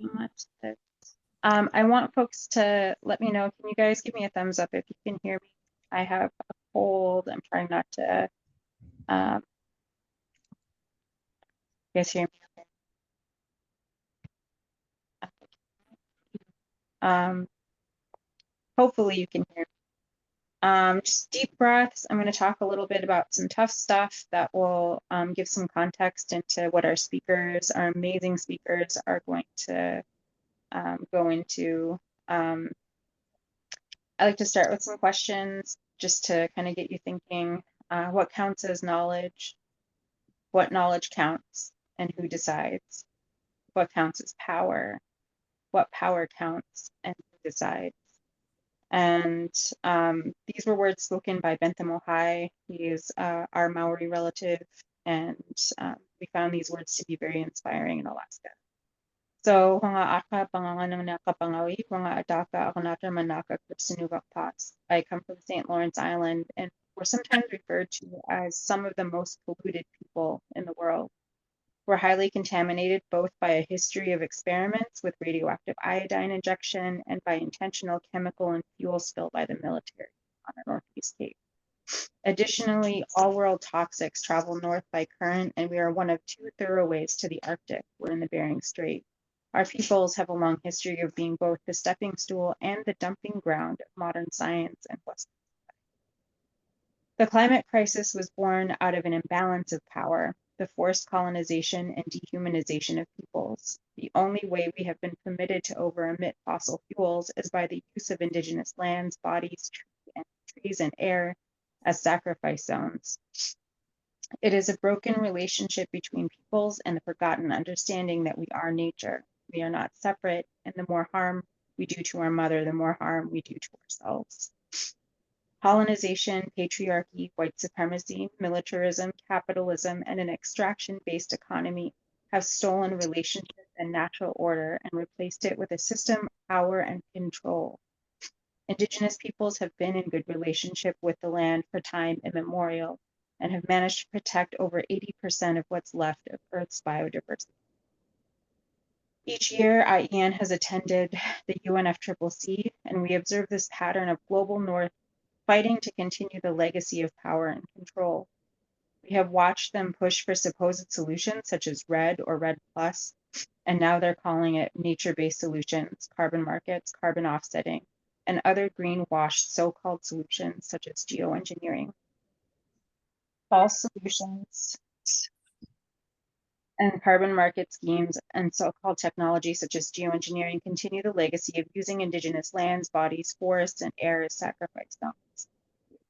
Much. I want folks to let me know. Can you guys give me a thumbs up if you can hear me? I have a cold. I'm trying not to. You guys hear me? Hopefully you can hear me. Just deep breaths. I'm going to talk a little bit about some tough stuff that will give some context into what our speakers, our amazing speakers, are going to go into. I like to start with some questions just to kind of get you thinking. What counts as knowledge? What knowledge counts and who decides? What counts as power? What power counts and who decides? And these were words spoken by Bentham Ohai. He is our Maori relative, and we found these words to be very inspiring in Alaska. So, mga aka panganganang nakapangawi, mga adaka akanata manaka kursinubak pas. I come from St. Lawrence Island, and we're sometimes referred to as some of the most polluted people in the world. We're highly contaminated both by a history of experiments with radioactive iodine injection and by intentional chemical and fuel spill by the military on our Northeast Cape. Additionally, all world toxics travel north by current, and we are one of 2 thoroughways to the Arctic. We're in the Bering Strait. Our peoples have a long history of being both the stepping stool and the dumping ground of modern science and Western society. The climate crisis was born out of an imbalance of power, the forced colonization and dehumanization of peoples. The only way we have been permitted to over-emit fossil fuels is by the use of indigenous lands, bodies, trees, and air as sacrifice zones. It is a broken relationship between peoples and the forgotten understanding that we are nature. We are not separate, and the more harm we do to our mother, the more harm we do to ourselves. Colonization, patriarchy, white supremacy, militarism, capitalism, and an extraction-based economy have stolen relationship and natural order and replaced it with a system of power and control. Indigenous peoples have been in good relationship with the land for time immemorial and have managed to protect over 80% of what's left of Earth's biodiversity. Each year, IEN has attended the UNFCCC, and we observe this pattern of global North fighting to continue the legacy of power and control. We have watched them push for supposed solutions such as REDD or REDD+, and now they're calling it nature-based solutions, carbon markets, carbon offsetting, and other greenwashed so-called solutions such as geoengineering. False solutions and carbon market schemes and so-called technology such as geoengineering continue the legacy of using indigenous lands, bodies, forests, and air as sacrifice zones.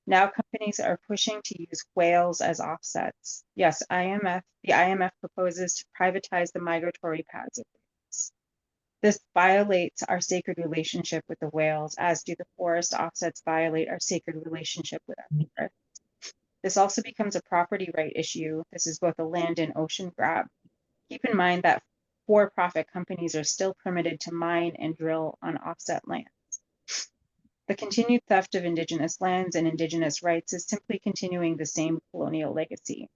Now companies are pushing to use whales as offsets. Yes, the IMF proposes to privatize the migratory paths of whales. This violates our sacred relationship with the whales, as do the forest offsets violate our sacred relationship with our earth. This also becomes a property right issue. This is both a land and ocean grab. Keep in mind that for-profit companies are still permitted to mine and drill on offset lands. The continued theft of indigenous lands and indigenous rights is simply continuing the same colonial legacy.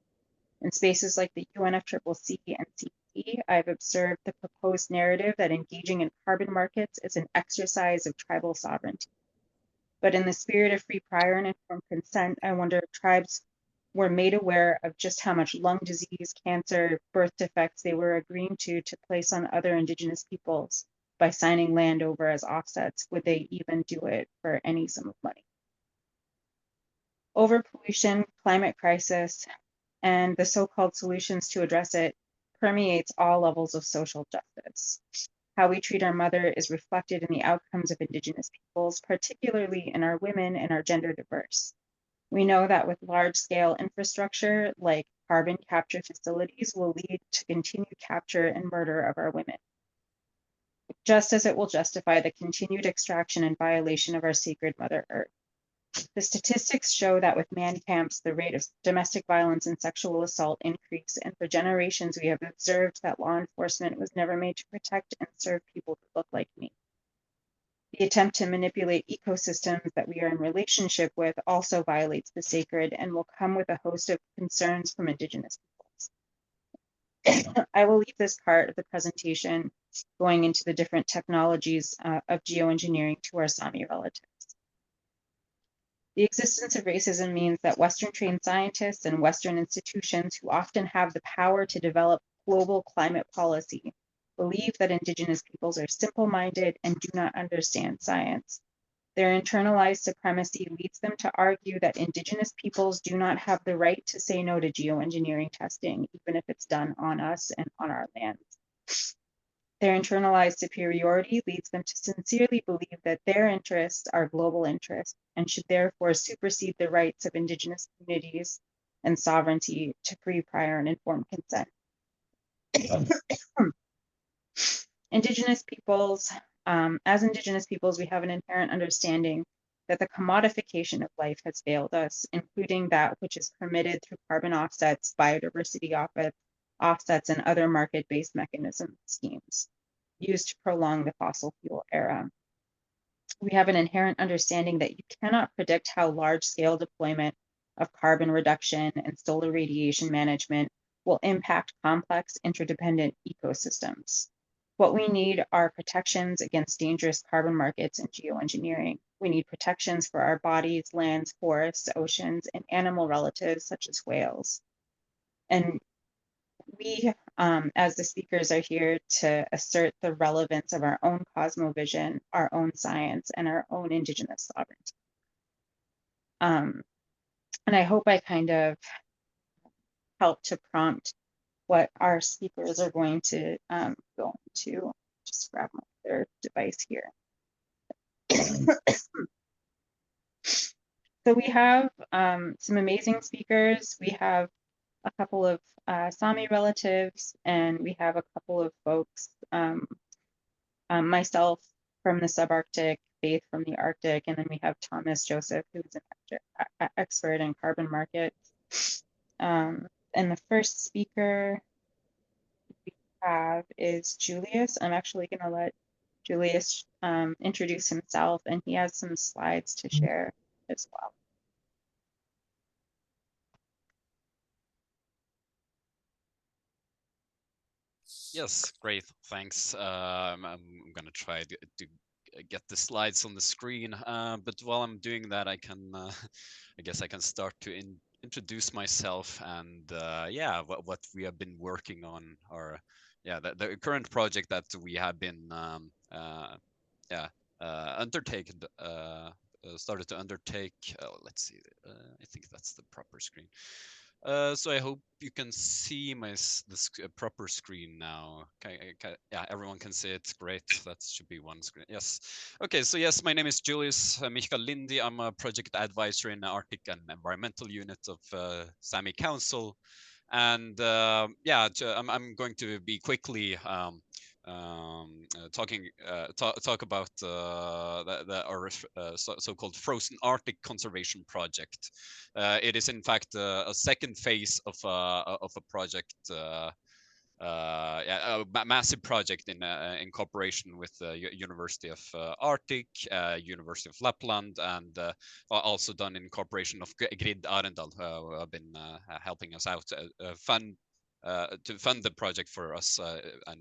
In spaces like the UNFCCC and CET, I've observed the proposed narrative that engaging in carbon markets is an exercise of tribal sovereignty. But in the spirit of free, prior, and informed consent, I wonder if tribes were made aware of just how much lung disease, cancer, birth defects they were agreeing to place on other indigenous peoples by signing land over as offsets. Would they even do it for any sum of money? Overpollution, climate crisis, and the so-called solutions to address it permeates all levels of social justice. How we treat our mother is reflected in the outcomes of indigenous peoples, particularly in our women and our gender diverse. We know that with large-scale infrastructure like carbon capture facilities will lead to continued capture and murder of our women, just as it will justify the continued extraction and violation of our sacred Mother Earth. The statistics show that with man camps, the rate of domestic violence and sexual assault increase, and for generations we have observed that law enforcement was never made to protect and serve people who look like me. The attempt to manipulate ecosystems that we are in relationship with also violates the sacred and will come with a host of concerns from indigenous peoples. I will leave this part of the presentation going into the different technologies of geoengineering to our Sami relatives. The existence of racism means that Western trained scientists and Western institutions who often have the power to develop global climate policy believe that Indigenous peoples are simple-minded and do not understand science. Their internalized supremacy leads them to argue that Indigenous peoples do not have the right to say no to geoengineering testing, even if it's done on us and on our lands. Their internalized superiority leads them to sincerely believe that their interests are global interests and should therefore supersede the rights of Indigenous communities and sovereignty to free, prior, and informed consent. Indigenous peoples, as Indigenous peoples, we have an inherent understanding that the commodification of life has failed us, including that which is permitted through carbon offsets, biodiversity offsets, and other market-based mechanism schemes used to prolong the fossil fuel era. We have an inherent understanding that you cannot predict how large-scale deployment of carbon reduction and solar radiation management will impact complex interdependent ecosystems. What we need are protections against dangerous carbon markets and geoengineering. We need protections for our bodies, lands, forests, oceans, and animal relatives such as whales. And we, as the speakers, are here to assert the relevance of our own cosmovision, our own science, and our own Indigenous sovereignty. And I hope I kind of helped to prompt what our speakers are going to go into. Just grab my other device here. So we have some amazing speakers. We have a couple of Sami relatives, and we have a couple of folks, myself from the subarctic, Faith from the Arctic, and then we have Thomas Joseph, who's an expert in carbon markets. And the first speaker we have is Julius. I'm actually going to let Julius introduce himself, and he has some slides to share as well. Yes, great, thanks. I'm gonna try to get the slides on the screen, but while I'm doing that, I can, I guess I can start to introduce myself and yeah, what we have been working on, or yeah, the current project that we have been yeah undertaken, started to undertake. Let's see, I think that's the proper screen. So I hope you can see my this proper screen now. Yeah, everyone can see it. Great. That should be one screen. Yes. Okay. So yes, my name is Julius Michael Lindy. I'm a project advisor in the Arctic and Environmental Unit of Sami Council, and yeah, I'm going to be quickly talk about our so-called frozen Arctic conservation project. It is in fact a second phase of a project. Yeah, a massive project in cooperation with the University of Arctic, University of Lapland, and also done in cooperation of Grid Arendal, who have been helping us out to fund the project for us and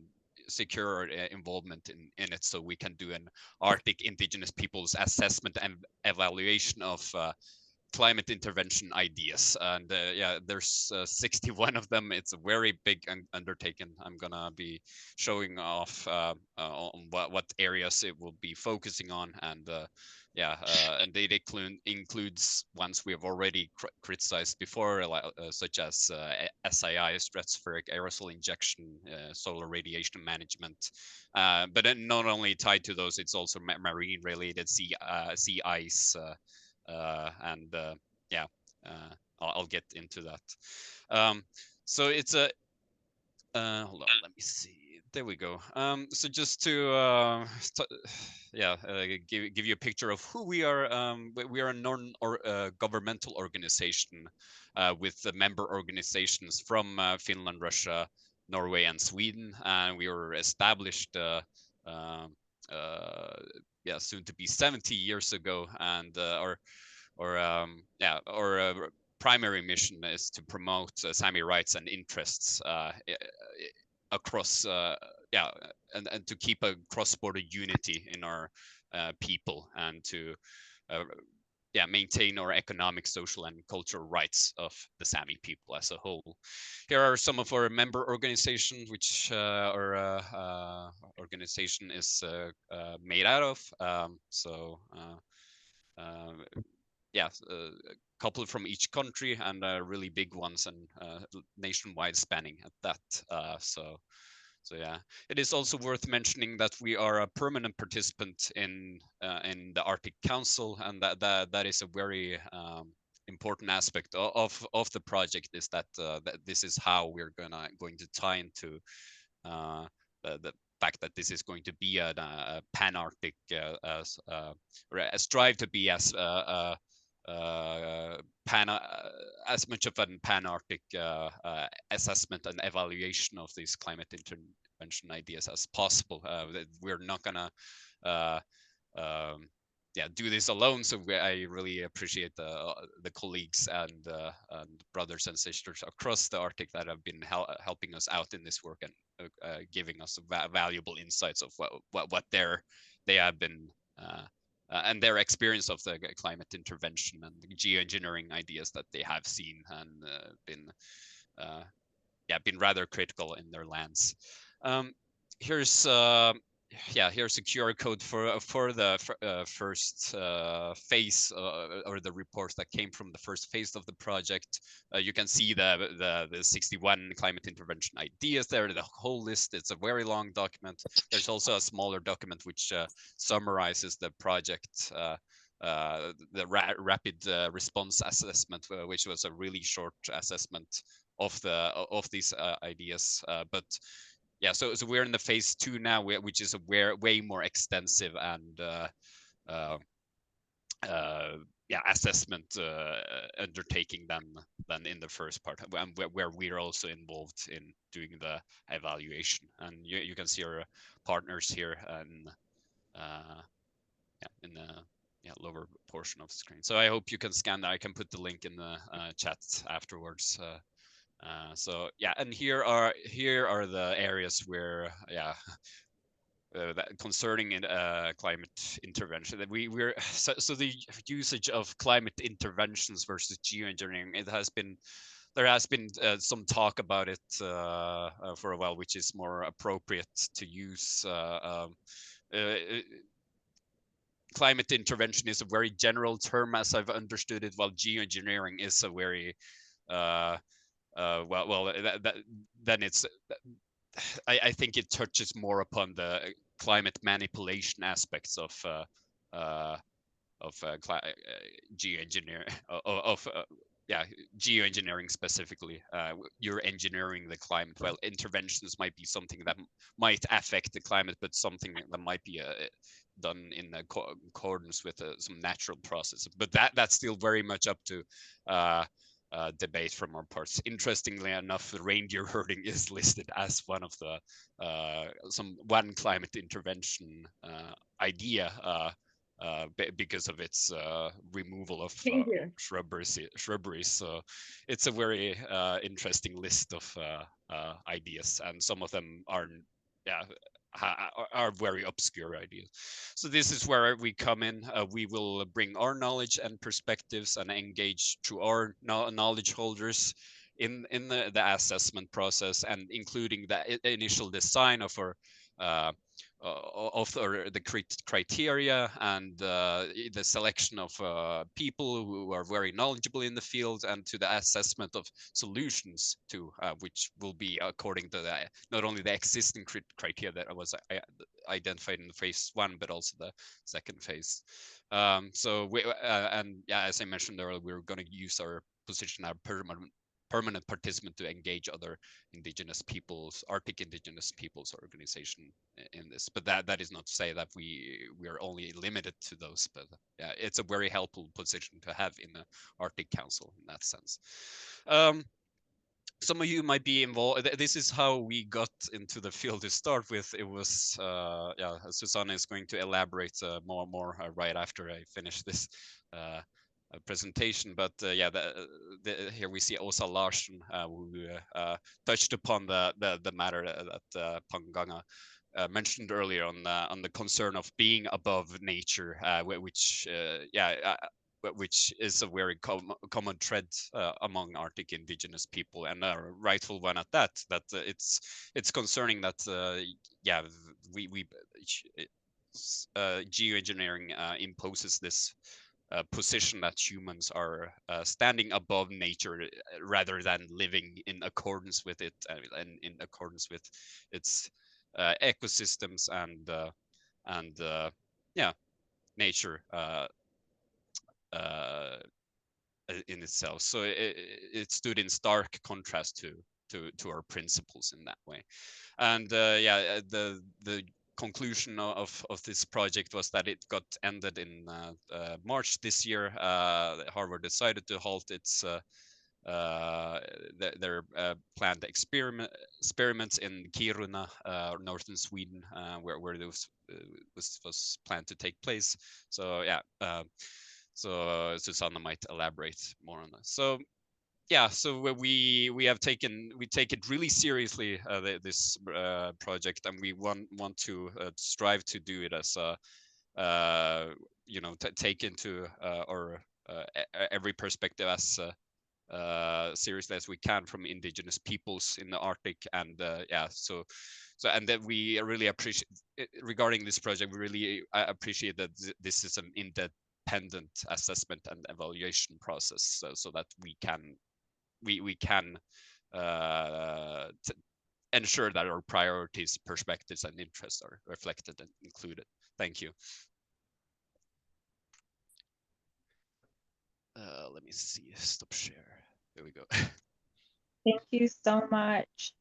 secure involvement in it, so we can do an Arctic Indigenous peoples assessment and evaluation of climate intervention ideas. And yeah, there's 61 of them. It's a very big undertaking. I'm gonna be showing off on what areas it will be focusing on, and yeah, and it includes ones we have already criticized before, such as SII, stratospheric aerosol injection, solar radiation management. But then not only tied to those, it's also marine related, sea ice, and yeah, I'll get into that. So it's a hold on, let me see. There we go. So just to yeah, give you a picture of who we are. We are a non-governmental organization with the member organizations from Finland, Russia, Norway, and Sweden. And we were established, yeah, soon to be 70 years ago, and our yeah, our primary mission is to promote Sami rights and interests across, and to keep a cross-border unity in our people, and to maintain our economic, social, and cultural rights of the Sami people as a whole. Here are some of our member organizations, which our organization is made out of. A couple from each country, and really big ones, and nationwide spanning at that. So yeah, it is also worth mentioning that we are a permanent participant in the Arctic Council, and that is a very important aspect of the project, is that this is how we're going to tie into the fact that this is going to be a pan-Arctic, strive to be as as much of a pan-Arctic assessment and evaluation of these climate intervention ideas as possible. We're not gonna do this alone. So I really appreciate the colleagues and brothers and sisters across the Arctic that have been helping us out in this work, and giving us valuable insights of what they have been and their experience of the climate intervention and the geoengineering ideas that they have seen, and been rather critical in their lands. Here's here's a QR code for the first phase, or the reports that came from the first phase of the project. You can see the 61 climate intervention ideas there, the whole list. It's a very long document. There's also a smaller document which summarizes the project, the rapid response assessment, which was a really short assessment of these ideas, but yeah, so we're in the phase 2 now, which is a way more extensive and assessment undertaking than in the first part, where we're also involved in doing the evaluation. And you can see our partners here in the lower portion of the screen. So I hope you can scan that. I can put the link in the chat afterwards. So yeah, and here are the areas where concerning climate intervention, that we're so the usage of climate interventions versus geoengineering, there has been some talk about it for a while, which is more appropriate to use. Climate intervention is a very general term, as I've understood it, while geoengineering is a very then it's I think it touches more upon the climate manipulation aspects of geoengineering, geoengineering specifically. You're engineering the climate, while interventions might be something that might affect the climate, but something that might be done in accordance with some natural process. But that's still very much up to debate from our parts. Interestingly enough, reindeer herding is listed as one of the one climate intervention idea because of its removal of shrubberies. So it's a very interesting list of ideas, and some of them are very obscure ideas. So this is where we come in. We will bring our knowledge and perspectives and engage to our knowledge holders in the assessment process, and including the initial design of our the criteria, and the selection of people who are very knowledgeable in the field, and to the assessment of solutions to which will be according to not only the existing criteria that was identified in phase 1, but also the second phase. So as I mentioned earlier, we're going to use our position, our permanent participant, to engage other indigenous peoples, Arctic indigenous peoples organization in this. But that is not to say that we are only limited to those, but yeah, it's a very helpful position to have in the Arctic Council in that sense. Some of you might be involved. This is how we got into the field to start with. It was, Susanna is going to elaborate more right after I finish this. presentation. But yeah, here we see Åsa Larsson, who touched upon the matter that Panganga mentioned earlier on the concern of being above nature, which which is a very common thread among Arctic indigenous people, and a rightful one at that. That it's concerning that we geoengineering imposes this position that humans are standing above nature rather than living in accordance with it and in accordance with its ecosystems and nature in itself. So it stood in stark contrast to our principles in that way. And the conclusion of this project was that it got ended in March this year. Harvard decided to halt its their planned experiments in Kiruna, northern Sweden, where this was planned to take place. So yeah, so Susanna might elaborate more on that. So yeah, so we take it really seriously, this project, and we want to strive to do it as a take into our every perspective as seriously as we can from indigenous peoples in the Arctic. And and that we really appreciate, regarding this project, we really appreciate that this is an independent assessment and evaluation process, so that we can ensure that our priorities, perspectives, and interests are reflected and included. Thank you. Let me see. Stop share. There we go. Thank you so much.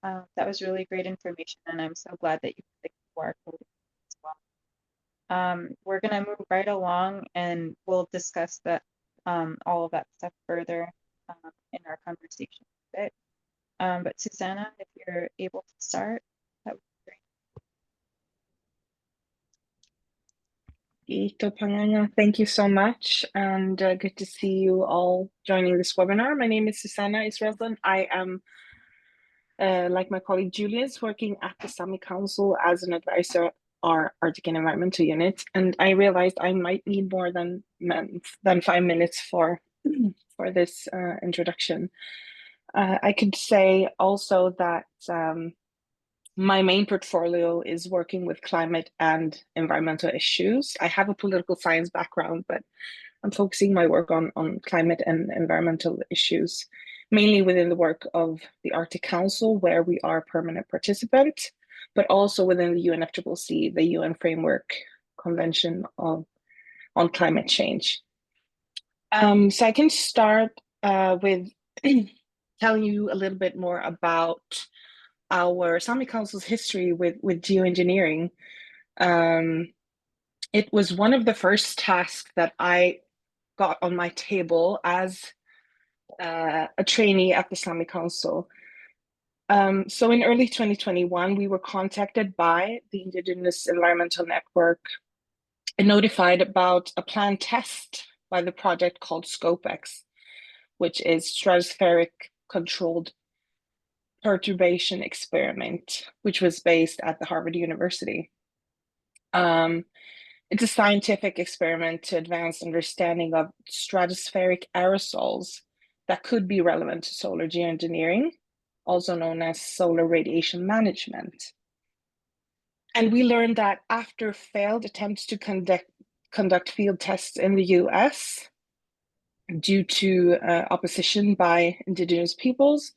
That was really great information, and I'm so glad that you put the QR code as well. We're going to move right along, and we'll discuss that all of that stuff further in our conversation a bit. But Susanna, if you're able to start, that would be great. Ito Panganga, thank you so much, and good to see you all joining this webinar. My name is Susanna Israelson. I am, like my colleague Julius, working at the Sami Council as an advisor our Arctic and Environmental Unit, and I realized I might need more than 5 minutes for this introduction. I could say also that my main portfolio is working with climate and environmental issues. I have a political science background, but I'm focusing my work on climate and environmental issues, mainly within the work of the Arctic Council, where we are a permanent participant, but also within the UNFCCC, the UN Framework Convention on Climate Change. So I can start with telling you a little bit more about our Sami Council's history with geoengineering. It was one of the first tasks that I got on my table as a trainee at the Sami Council. So in early 2021, we were contacted by the Indigenous Environmental Network and notified about a planned test by the project called ScopeX, which is Stratospheric Controlled Perturbation Experiment, which was based at the Harvard University. It's a scientific experiment to advance understanding of stratospheric aerosols that could be relevant to solar geoengineering, also known as solar radiation management. And we learned that after failed attempts to conduct field tests in the US due to opposition by indigenous peoples,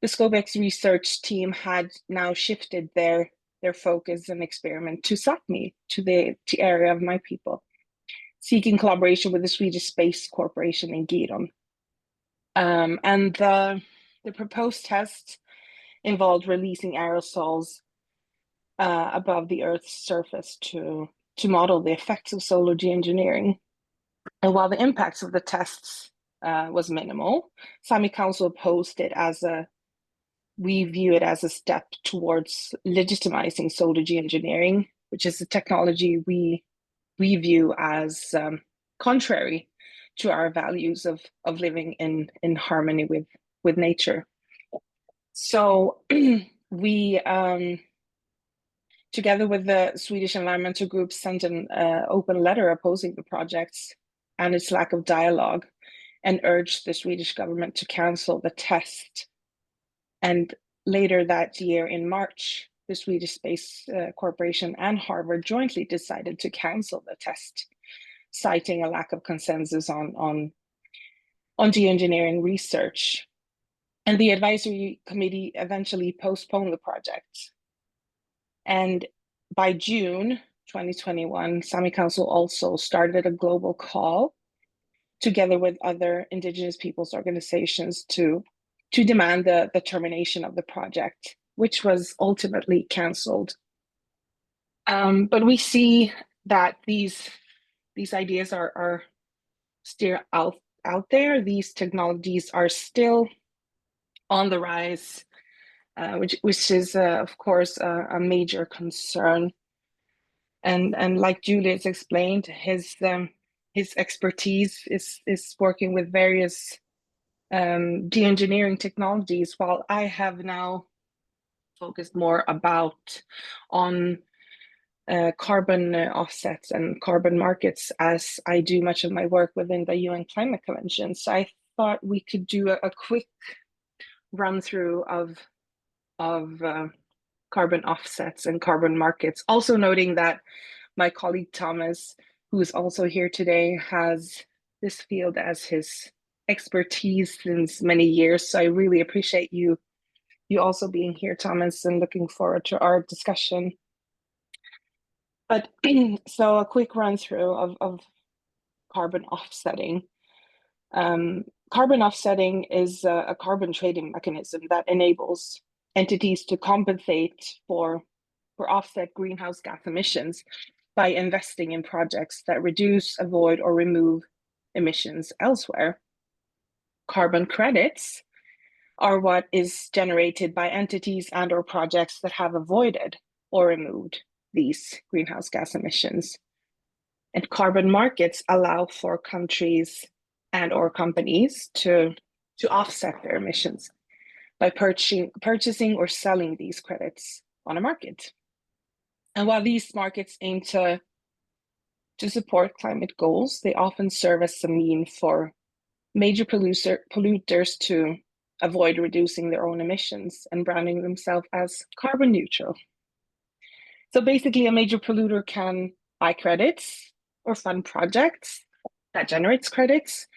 the ScopeX research team had now shifted their focus and experiment to Sápmi, to the area of my people, seeking collaboration with the Swedish Space Corporation in Giron. And the proposed test involved releasing aerosols above the Earth's surface to model the effects of solar geoengineering. And while the impacts of the tests was minimal, Sami Council opposed it we view it as a step towards legitimizing solar geoengineering, which is a technology we view as contrary to our values of living in harmony with nature. So we, together with the Swedish environmental group, sent an open letter opposing the projects and its lack of dialogue, and urged the Swedish government to cancel the test. And later that year, in March, the Swedish Space Corporation and Harvard jointly decided to cancel the test, citing a lack of consensus on geoengineering research. And the advisory committee eventually postponed the project. And by June 2021, Sami Council also started a global call together with other Indigenous peoples organizations to demand the termination of the project, which was ultimately canceled. But we see that these ideas are still out there. These technologies are still on the rise, which is of course a major concern. And like Julius explained, his expertise is working with various geoengineering technologies, while I have now focused more on carbon offsets and carbon markets, as I do much of my work within the UN Climate Convention. So I thought we could do a quick run through of carbon offsets and carbon markets. Also noting that my colleague Thomas, who is also here today, has this field as his expertise since many years. So I really appreciate you also being here, Thomas, and looking forward to our discussion. But so a quick run through of carbon offsetting. Carbon offsetting is a carbon trading mechanism that enables entities to compensate for offset greenhouse gas emissions by investing in projects that reduce, avoid, or remove emissions elsewhere. Carbon credits are what is generated by entities and or projects that have avoided or removed these greenhouse gas emissions. And carbon markets allow for countries and or companies to offset their emissions by purchasing or selling these credits on a market. And while these markets aim to support climate goals, they often serve as a mean for major polluters to avoid reducing their own emissions and branding themselves as carbon neutral. So basically, a major polluter can buy credits or fund projects that generates credits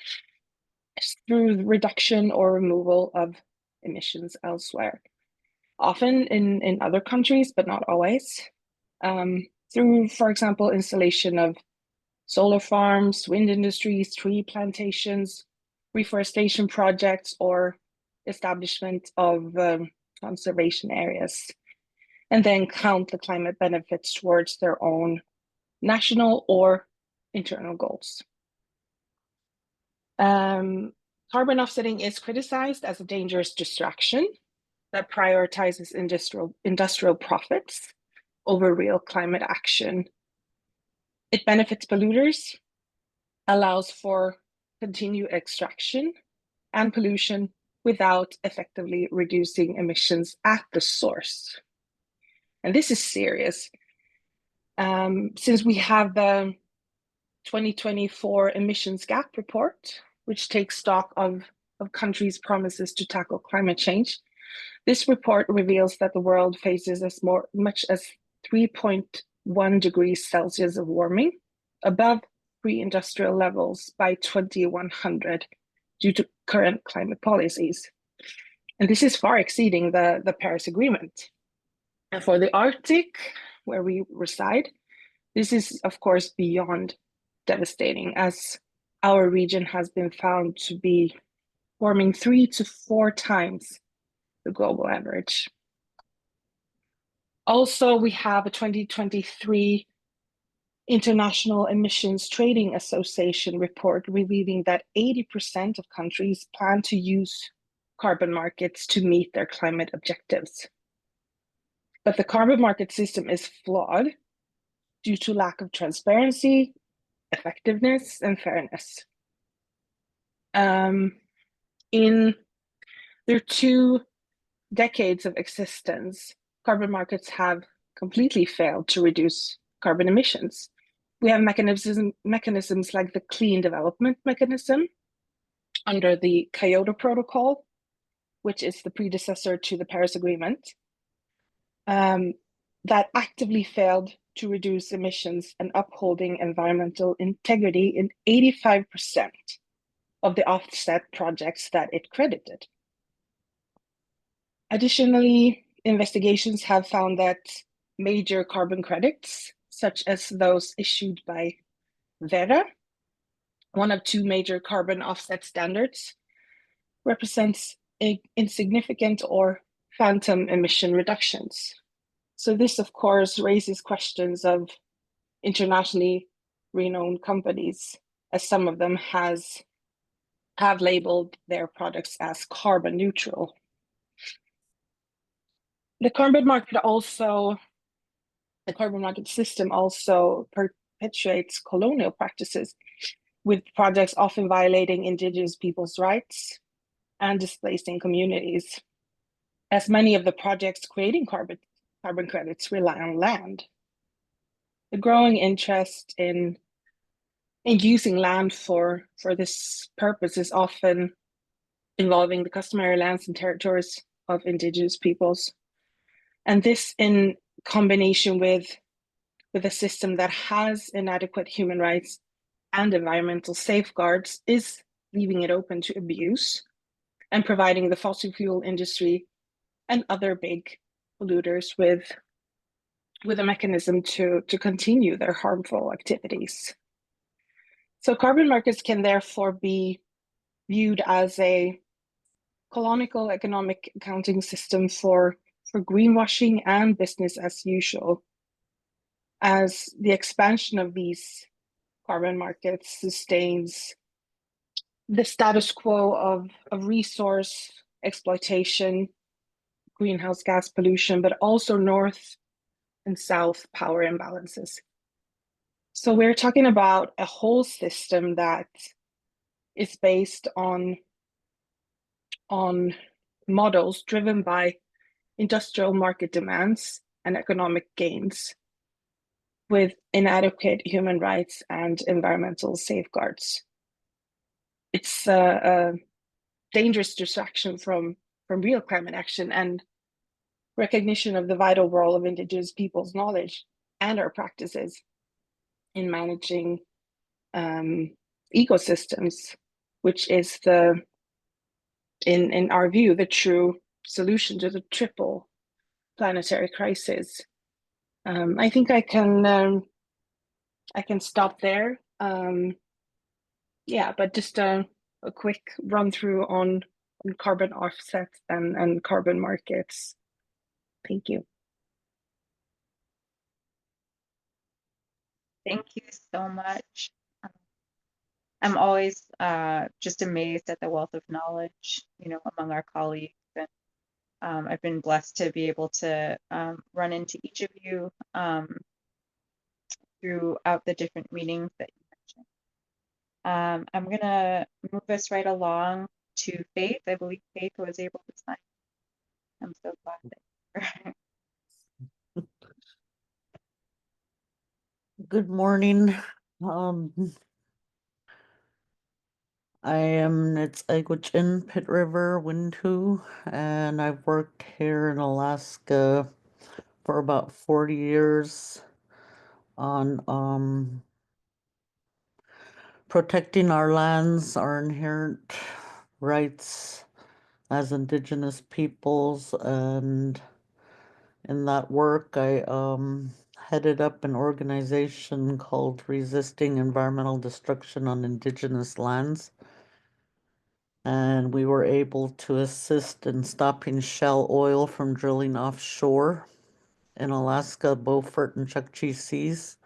through reduction or removal of emissions elsewhere, often in other countries, but not always, through, for example, installation of solar farms, wind industries, tree plantations, reforestation projects, or establishment of conservation areas, and then count the climate benefits towards their own national or internal goals. Carbon offsetting is criticized as a dangerous distraction that prioritizes industrial profits over real climate action. It benefits polluters, allows for continued extraction and pollution without effectively reducing emissions at the source. And this is serious. Since we have the 2024 emissions gap report, which takes stock of countries' promises to tackle climate change, this report reveals that the world faces as much as 3.1 degrees Celsius of warming above pre-industrial levels by 2100 due to current climate policies. And this is far exceeding the Paris Agreement. And for the Arctic, where we reside, this is, of course, beyond devastating, as our region has been found to be warming 3 to 4 times the global average. Also, we have a 2023 International Emissions Trading Association report revealing that 80% of countries plan to use carbon markets to meet their climate objectives. But the carbon market system is flawed due to lack of transparency, effectiveness, and fairness. In their 2 decades of existence, carbon markets have completely failed to reduce carbon emissions. We have mechanisms like the Clean Development Mechanism under the Kyoto Protocol, which is the predecessor to the Paris Agreement, that actively failed to reduce emissions and upholding environmental integrity in 85% of the offset projects that it credited. Additionally, investigations have found that major carbon credits, such as those issued by Verra, one of 2 major carbon offset standards, represents insignificant or phantom emission reductions. So this, of course, raises questions of internationally renowned companies, as some of them have labeled their products as carbon neutral. The carbon market system also perpetuates colonial practices, with projects often violating indigenous people's rights and displacing communities, as many of the projects creating carbon credits rely on land. The growing interest in using land for this purpose is often involving the customary lands and territories of indigenous peoples. And this, in combination with a system that has inadequate human rights and environmental safeguards, is leaving it open to abuse and providing the fossil fuel industry and other big polluters with a mechanism to continue their harmful activities. So carbon markets can therefore be viewed as a colonial economic accounting system for greenwashing and business as usual, as the expansion of these carbon markets sustains the status quo of resource exploitation, greenhouse gas pollution, but also north and south power imbalances. So we're talking about a whole system that is based on models driven by industrial market demands and economic gains, with inadequate human rights and environmental safeguards. It's a dangerous distraction from real climate action and recognition of the vital role of indigenous people's knowledge and our practices in managing ecosystems, which is in our view, the true solution to the triple planetary crisis. I think I can stop there. Yeah, but just a quick run through on carbon offsets and carbon markets. Thank you. Thank you so much. I'm always just amazed at the wealth of knowledge, among our colleagues. And I've been blessed to be able to run into each of you throughout the different meetings that you mentioned. I'm going to move us right along to Faith. I believe Faith was able to sign. I'm so glad that Good morning. I am Nitsiguachin Pit River Wintu, and I've worked here in Alaska for about 40 years on protecting our lands, our inherent rights as Indigenous peoples, and in that work I headed up an organization called Resisting Environmental Destruction on Indigenous Lands. And we were able to assist in stopping shale oil from drilling offshore in Alaska, Beaufort, and Chukchi Seas,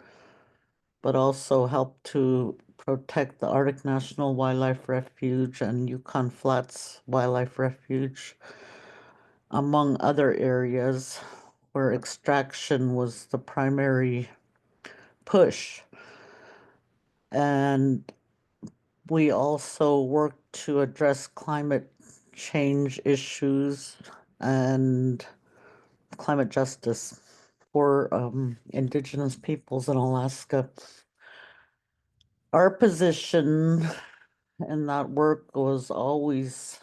but also help to protect the Arctic National Wildlife Refuge and Yukon Flats Wildlife Refuge, among other areas where extraction was the primary push. And we also worked to address climate change issues and climate justice for Indigenous peoples in Alaska. Our position in that work was always,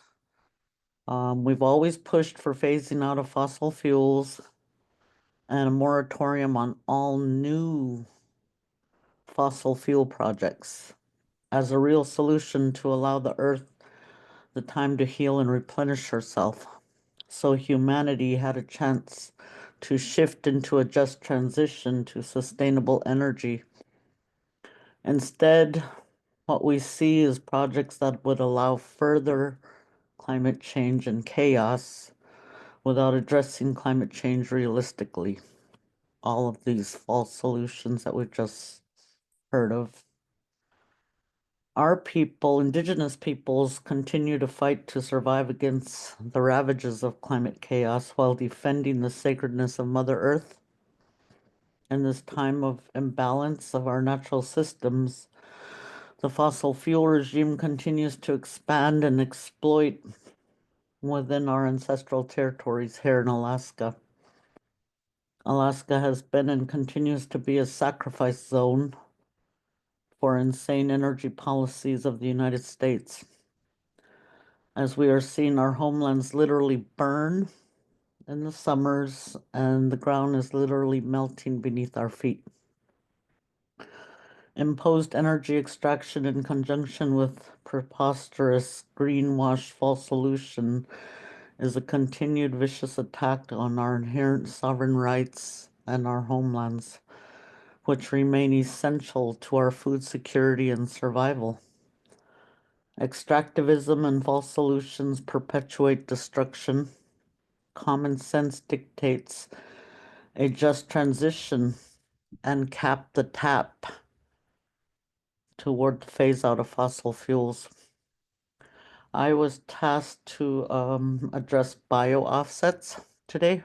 we've always pushed for phasing out of fossil fuels and a moratorium on all new fossil fuel projects as a real solution to allow the Earth the time to heal and replenish herself, so humanity had a chance to shift into a just transition to sustainable energy. Instead, what we see is projects that would allow further climate change and chaos without addressing climate change realistically. All of these false solutions that we've just heard of. Our people, Indigenous peoples, continue to fight to survive against the ravages of climate chaos while defending the sacredness of Mother Earth. In this time of imbalance of our natural systems, the fossil fuel regime continues to expand and exploit within our ancestral territories here in Alaska. Alaska has been and continues to be a sacrifice zone for insane energy policies of the United States, as we are seeing our homelands literally burn in the summers and the ground is literally melting beneath our feet. Imposed energy extraction in conjunction with preposterous greenwash false solution is a continued vicious attack on our inherent sovereign rights and our homelands, which remain essential to our food security and survival. Extractivism and false solutions perpetuate destruction. Common sense dictates a just transition and cap the tap toward the phase out of fossil fuels. I was tasked to address bio offsets today.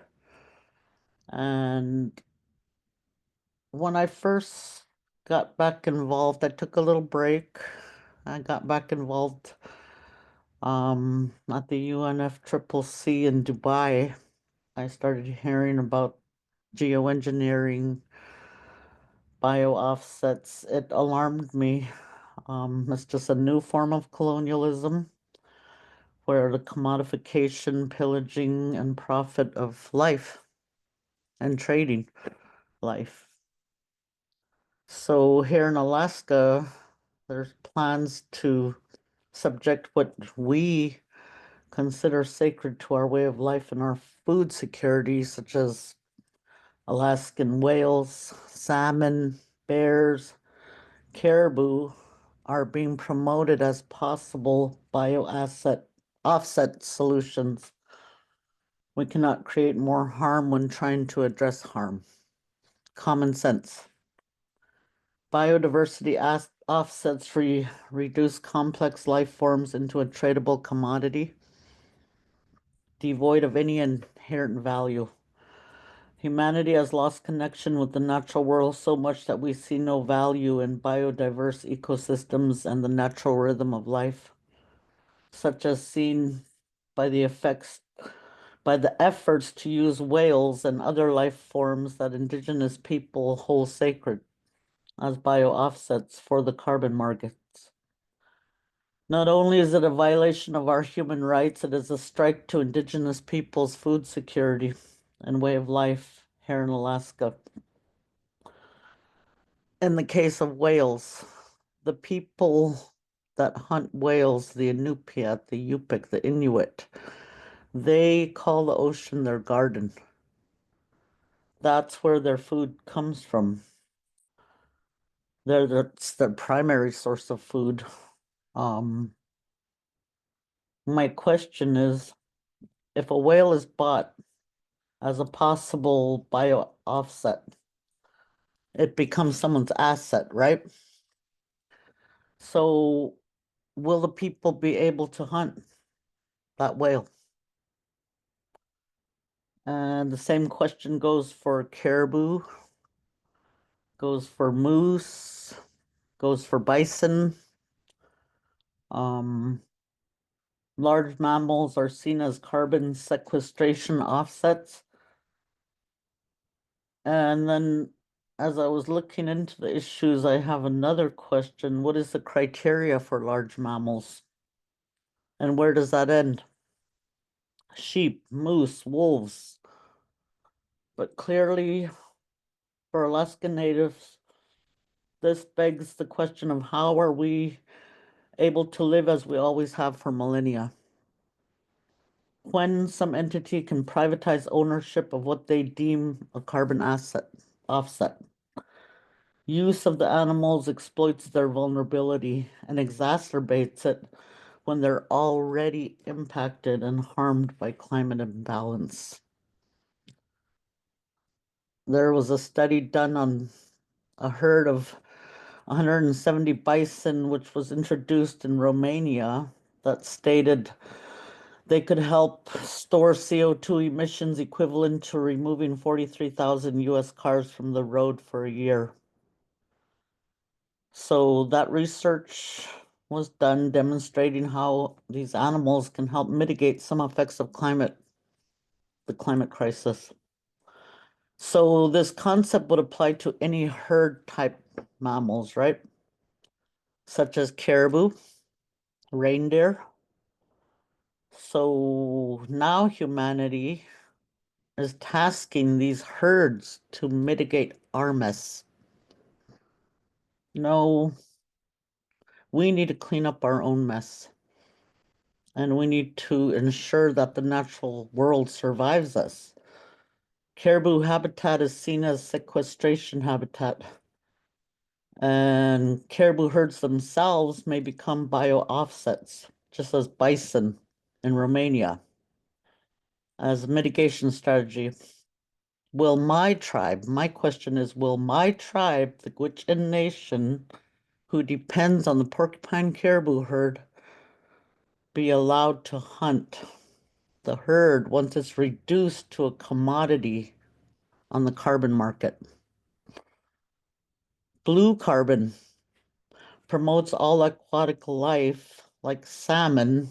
And when I first got back involved, I took a little break. I got back involved at the UNFCCC in Dubai. I started hearing about geoengineering, bio offsets. It alarmed me. It's just a new form of colonialism where the commodification, pillaging, and profit of life and trading life. So here in Alaska, there's plans to subject what we consider sacred to our way of life and our food security, such as Alaskan whales, salmon, bears, caribou, are being promoted as possible offset solutions. We cannot create more harm when trying to address harm. Common sense. Biodiversity offsets reduce complex life forms into a tradable commodity, devoid of any inherent value. Humanity has lost connection with the natural world so much that we see no value in biodiverse ecosystems and the natural rhythm of life, such as seen by the efforts to use whales and other life forms that Indigenous people hold sacred as bio-offsets for the carbon markets. Not only is it a violation of our human rights, it is a strike to Indigenous people's food security and way of life here in Alaska. In the case of whales, the people that hunt whales, the Inupiat, the Yupik, the Inuit, they call the ocean their garden. That's where their food comes from. That's their primary source of food. My question is, if a whale is bought as a possible bio offset, it becomes someone's asset, right? So will the people be able to hunt that whale? And the same question goes for caribou, goes for moose, goes for bison. large mammals are seen as carbon sequestration offsets. And then as I was looking into the issues, I have another question. What is the criteria for large mammals? And where does that end? Sheep, moose, wolves. But clearly, for Alaska Natives, this begs the question of how are we able to live as we always have for millennia? When some entity can privatize ownership of what they deem a carbon offset. Use of the animals exploits their vulnerability and exacerbates it when they're already impacted and harmed by climate imbalance. There was a study done on a herd of 170 bison, which was introduced in Romania, that stated they could help store CO2 emissions equivalent to removing 43,000 US cars from the road for a year. So that research was done demonstrating how these animals can help mitigate some effects of the climate crisis. So this concept would apply to any herd type mammals, right? Such as caribou, reindeer. So now humanity is tasking these herds to mitigate our mess. No, we need to clean up our own mess. And we need to ensure that the natural world survives us. Caribou habitat is seen as sequestration habitat. And caribou herds themselves may become bio-offsets, just as bison in Romania, as a mitigation strategy. My question is, will my tribe, the Gwich'in Nation, who depends on the porcupine caribou herd, be allowed to hunt the herd once it's reduced to a commodity on the carbon market? Blue carbon promotes all aquatic life, like salmon,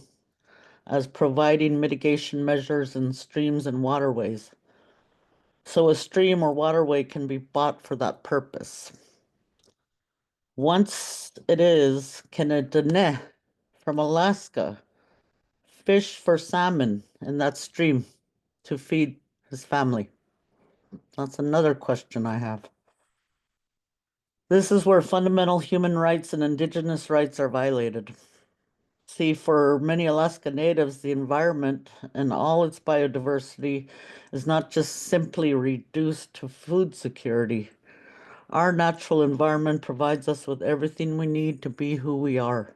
as providing mitigation measures in streams and waterways. So a stream or waterway can be bought for that purpose. Once it is, can a Dene from Alaska fish for salmon in that stream to feed his family? That's another question I have. This is where fundamental human rights and indigenous rights are violated. See, for many Alaska Natives, the environment and all its biodiversity is not just simply reduced to food security. Our natural environment provides us with everything we need to be who we are.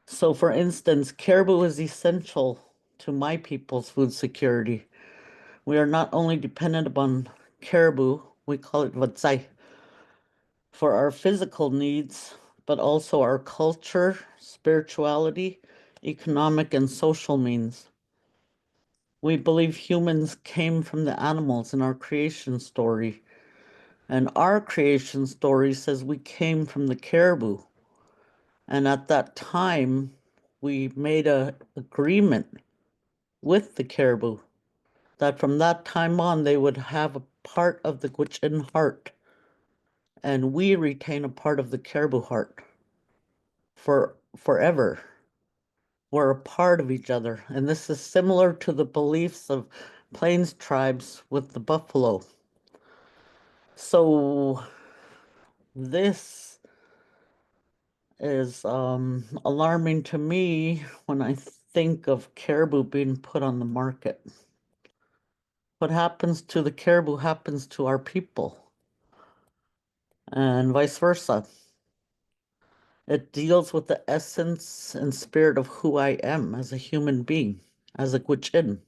So, for instance, caribou is essential to my people's food security. We are not only dependent upon caribou, we call it vatsai, for our physical needs, but also our culture, spirituality, economic, and social means. We believe humans came from the animals in our creation story, and our creation story says we came from the caribou. And at that time, we made an agreement with the caribou that from that time on, they would have a part of the Gwich'in heart, and we retain a part of the caribou heart for forever. We're a part of each other, and this is similar to the beliefs of Plains tribes with the buffalo. So this is alarming to me when I think of caribou being put on the market. What happens to the caribou happens to our people, and vice versa. It deals with the essence and spirit of who I am as a human being, as a Gwich'in.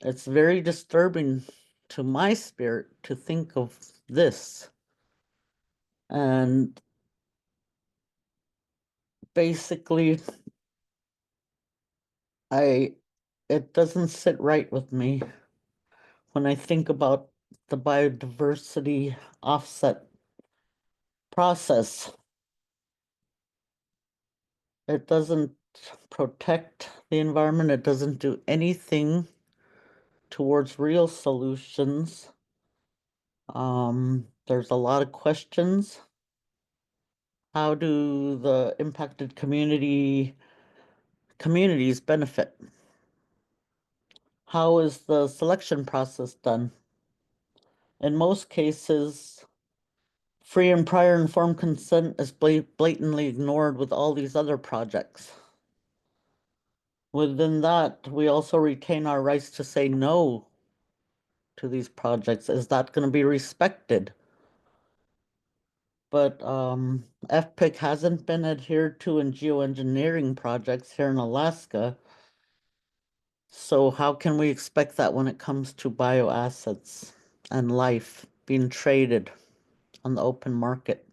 It's very disturbing to my spirit to think of this. And basically, it doesn't sit right with me when I think about the biodiversity offset process. It doesn't protect the environment. It doesn't do anything towards real solutions. There's a lot of questions. How do the impacted communities benefit? How is the selection process done? In most cases, free and prior informed consent is blatantly ignored with all these other projects. Within that, we also retain our rights to say no to these projects. Is that going to be respected? But FPIC hasn't been adhered to in geoengineering projects here in Alaska. So how can we expect that when it comes to bioassets and life being traded on the open market?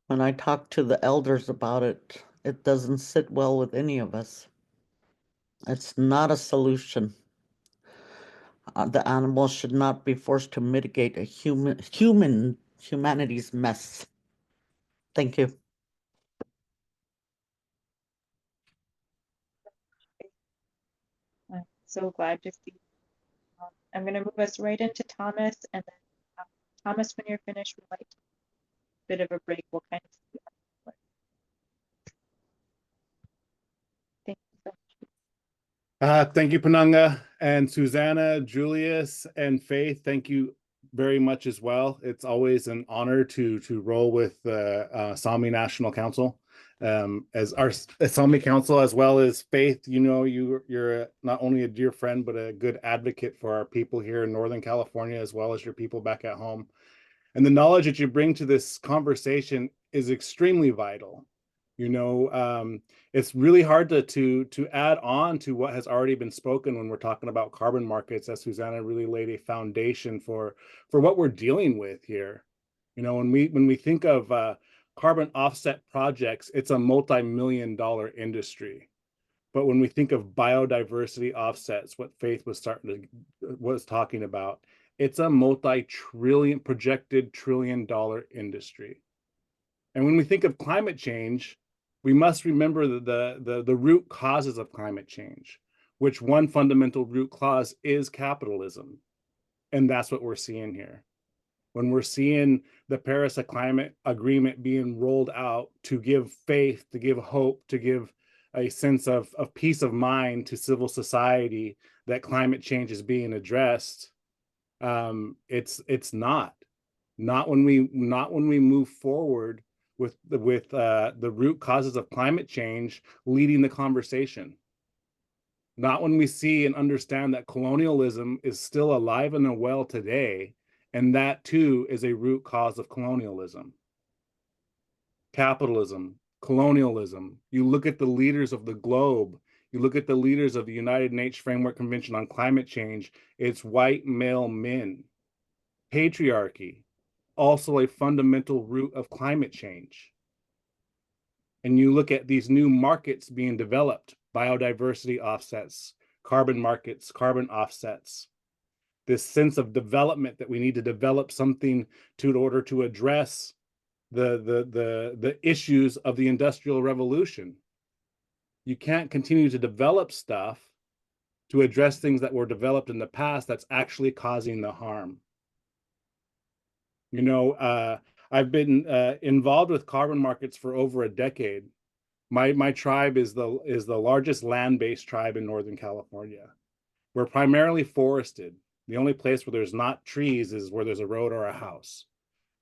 When I talk to the elders about it, it doesn't sit well with any of us. It's not a solution. The animals should not be forced to mitigate a humanity's mess. Thank you. I'm so glad to see. I'm going to move us right into Thomas, and then Thomas, when you're finished, we'd like a bit of a break. We'll kind of see. Thank you so much. Thank you, Pananga, and Susanna, Julius, and Faith. Thank you very much as well. It's always an honor to roll with the Sami National Council. As our Sami Council, as well as Faith, you know, you're not only a dear friend, but a good advocate for our people here in Northern California, as well as your people back at home. And the knowledge that you bring to this conversation is extremely vital. You know, it's really hard to add on to what has already been spoken when we're talking about carbon markets, as Susanna really laid a foundation for what we're dealing with here. You know, when we think of carbon offset projects, it's a multi-million-dollar industry. But when we think of biodiversity offsets, what Faith was talking about, it's a projected trillion-dollar industry. And when we think of climate change, we must remember the root causes of climate change, which one fundamental root cause is capitalism. And that's what we're seeing here. When we're seeing the Paris Climate Agreement being rolled out to give faith, to give hope, to give a sense of peace of mind to civil society that climate change is being addressed, it's not when we move forward with the root causes of climate change leading the conversation. Not when we see and understand that colonialism is still alive and well today, and that too is a root cause of colonialism. Capitalism, colonialism. You look at the leaders of the globe, you look at the leaders of the United Nations Framework Convention on Climate Change, it's white male men. Patriarchy, also a fundamental root of climate change. And you look at these new markets being developed, biodiversity offsets, carbon markets, carbon offsets, this sense of development that we need to develop something in order to address the issues of the Industrial Revolution. You can't continue to develop stuff to address things that were developed in the past that's actually causing the harm. You know, I've been involved with carbon markets for over a decade. My tribe is the largest land-based tribe in Northern California. We're primarily forested. The only place where there's not trees is where there's a road or a house.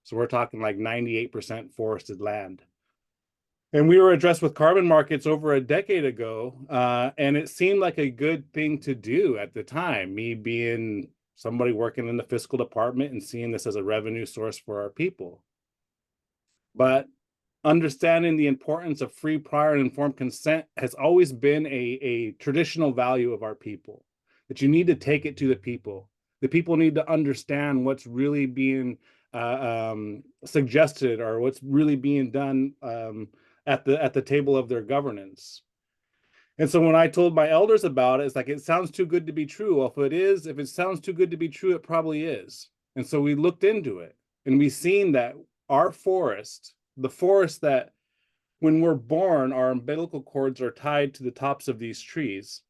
So we're talking like 98% forested land. And we were addressed with carbon markets over a decade ago, and it seemed like a good thing to do at the time, me being somebody working in the fiscal department and seeing this as a revenue source for our people. But understanding the importance of free, prior, and informed consent has always been a traditional value of our people, that you need to take it to the people. The people need to understand what's really being suggested or what's really being done at the table of their governance. And so when I told my elders about it, it's like, it sounds too good to be true. Well, if it sounds too good to be true, it probably is. And so we looked into it, and we've seen that our forest, the forest that When we're born, our umbilical cords are tied to the tops of these trees.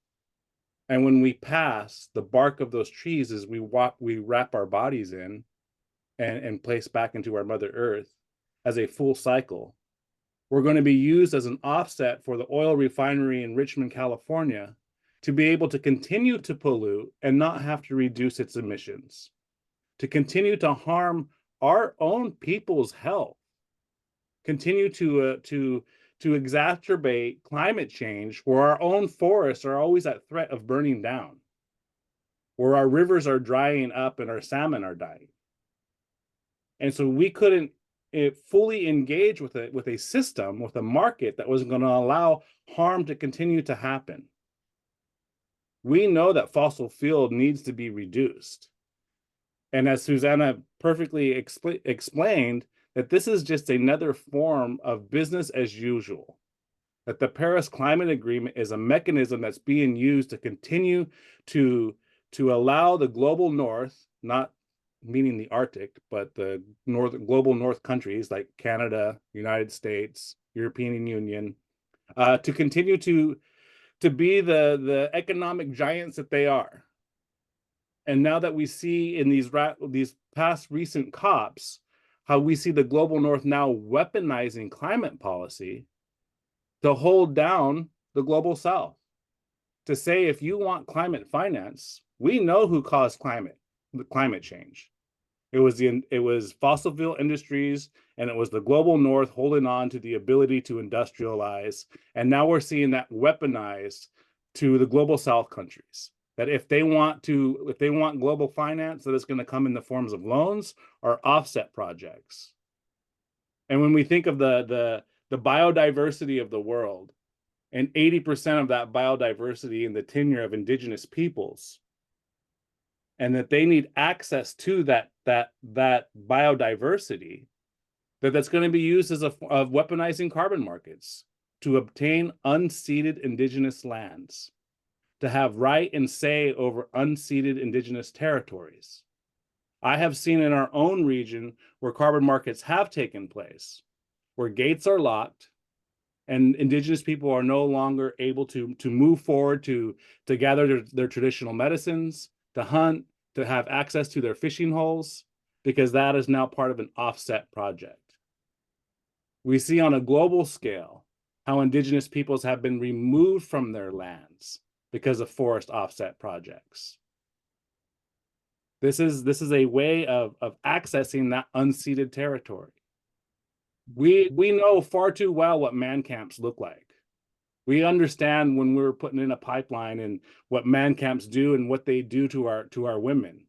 And when we pass, the bark of those trees as we wrap our bodies in and place back into our Mother Earth as a full cycle. We're going to be used as an offset for the oil refinery in Richmond, California, to be able to continue to pollute and not have to reduce its emissions, to continue to harm our own people's health, continue to exacerbate climate change where our own forests are always at threat of burning down, where our rivers are drying up and our salmon are dying. And so we couldn't fully engage with a system, with a market that was going to allow harm to continue to happen. We know that fossil fuel needs to be reduced. And as Susanna perfectly explained, that this is just another form of business as usual. That the Paris Climate Agreement is a mechanism that's being used to continue to allow the global north, not meaning the Arctic, but the global north countries like Canada, United States, European Union, to continue to be the economic giants that they are. And now that we see in these past recent COPs, how we see the global north now weaponizing climate policy to hold down the global south, to say, if you want climate finance, we know who caused climate change. It was fossil fuel industries, and it was the global north holding on to the ability to industrialize. And now we're seeing that weaponized to the global south countries. That if they want global finance, that it's going to come in the forms of loans or offset projects. And when we think of the biodiversity of the world, and 80% of that biodiversity in the tenure of indigenous peoples, and that they need access to that biodiversity, that's going to be used as of weaponizing carbon markets to obtain unceded indigenous lands, to have right and say over unceded indigenous territories. I have seen in our own region where carbon markets have taken place, where gates are locked and indigenous people are no longer able to move forward to gather their traditional medicines, to hunt, to have access to their fishing holes, because that is now part of an offset project. We see on a global scale how indigenous peoples have been removed from their lands because of forest offset projects. This is a way of accessing that unceded territory. We know far too well what man camps look like. We understand when we're putting in a pipeline and what man camps do and what they do to our women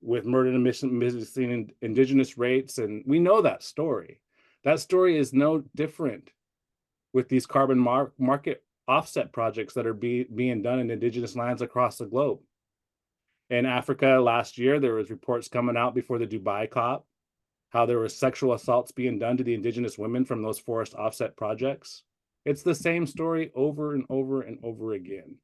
with murder and missing indigenous rates, and we know that story. That story is no different with these carbon market offset projects that are being done in indigenous lands across the globe. In Africa last year, there was reports coming out before the Dubai COP, how there were sexual assaults being done to the indigenous women from those forest offset projects. It's the same story over and over and over again.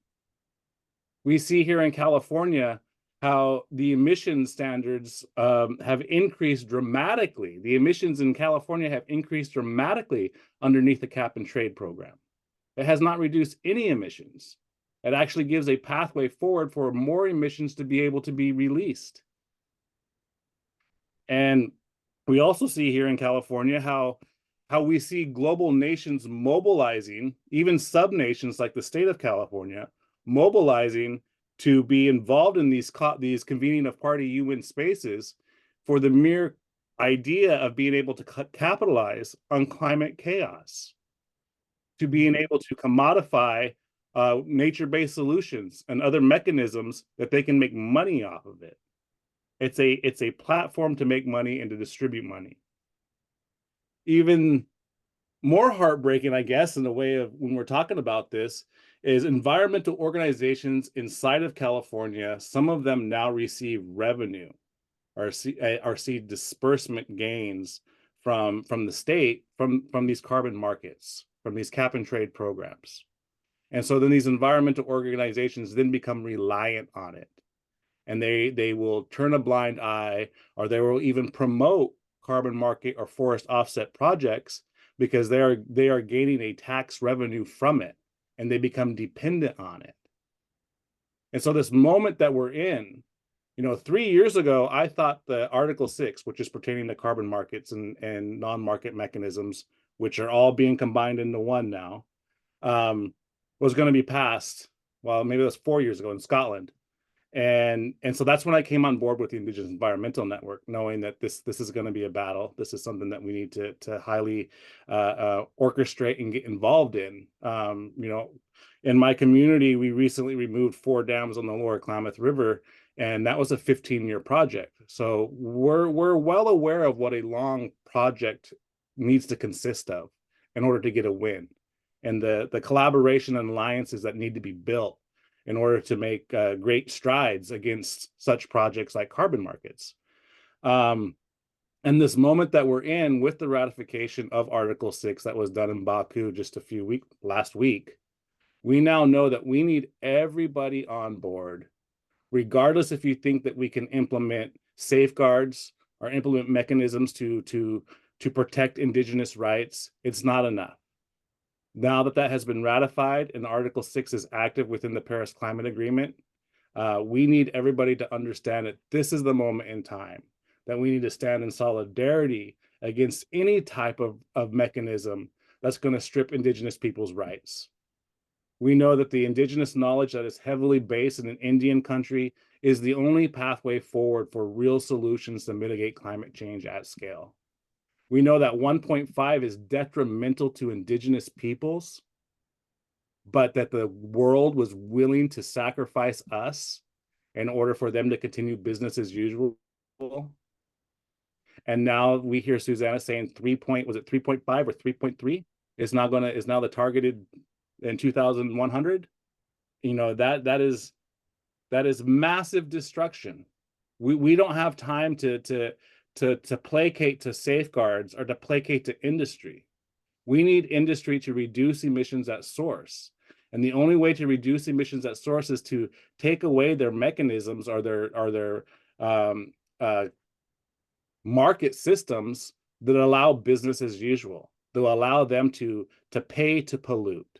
We see here in California how the emission standards have increased dramatically. The emissions in California have increased dramatically underneath the cap and trade program. It has not reduced any emissions. It actually gives a pathway forward for more emissions to be able to be released. And we also see here in California how we see global nations mobilizing, even sub-nations like the state of California, mobilizing to be involved in these convening of party UN spaces for the mere idea of being able to capitalize on climate chaos, to being able to commodify nature-based solutions and other mechanisms that they can make money off of it. It's a platform to make money and to distribute money. Even more heartbreaking, I guess, in the way of when we're talking about this, is environmental organizations inside of California. Some of them now receive revenue or see disbursement gains from the state from these carbon markets, from these cap and trade programs. And so then these environmental organizations then become reliant on it. And they will turn a blind eye, or they will even promote carbon market or forest offset projects because they are gaining a tax revenue from it, and they become dependent on it. And so this moment that we're in, 3 years ago, I thought the Article 6, which is pertaining to carbon markets and non-market mechanisms, which are all being combined into one now, was going to be passed. Well, maybe it was 4 years ago in Scotland. And so that's when I came on board with the Indigenous Environmental Network, knowing that this is going to be a battle. This is something that we need to highly orchestrate and get involved in. In my community, we recently removed 4 dams on the Lower Klamath River, and that was a 15-year project. So we're well aware of what a long project needs to consist of in order to get a win, and the collaboration and alliances that need to be built in order to make great strides against such projects like carbon markets. And this moment that we're in with the ratification of Article 6 that was done in Baku just last week, we now know that we need everybody on board, regardless if you think that we can implement safeguards or implement mechanisms to protect Indigenous rights. It's not enough. Now that has been ratified and Article 6 is active within the Paris Climate Agreement, we need everybody to understand that this is the moment in time that we need to stand in solidarity against any type of mechanism that's going to strip Indigenous people's rights. We know that the Indigenous knowledge that is heavily based in an Indian country is the only pathway forward for real solutions to mitigate climate change at scale. We know that 1.5 is detrimental to Indigenous peoples, but that the world was willing to sacrifice us in order for them to continue business as usual. And now we hear Susanna saying 3.5 or 3.3 is now the targeted in 2100. That is massive destruction. We don't have time to placate to safeguards or to placate to industry. We need industry to reduce emissions at source. And the only way to reduce emissions at source is to take away their mechanisms or their market systems that allow business as usual, that will allow them to pay to pollute.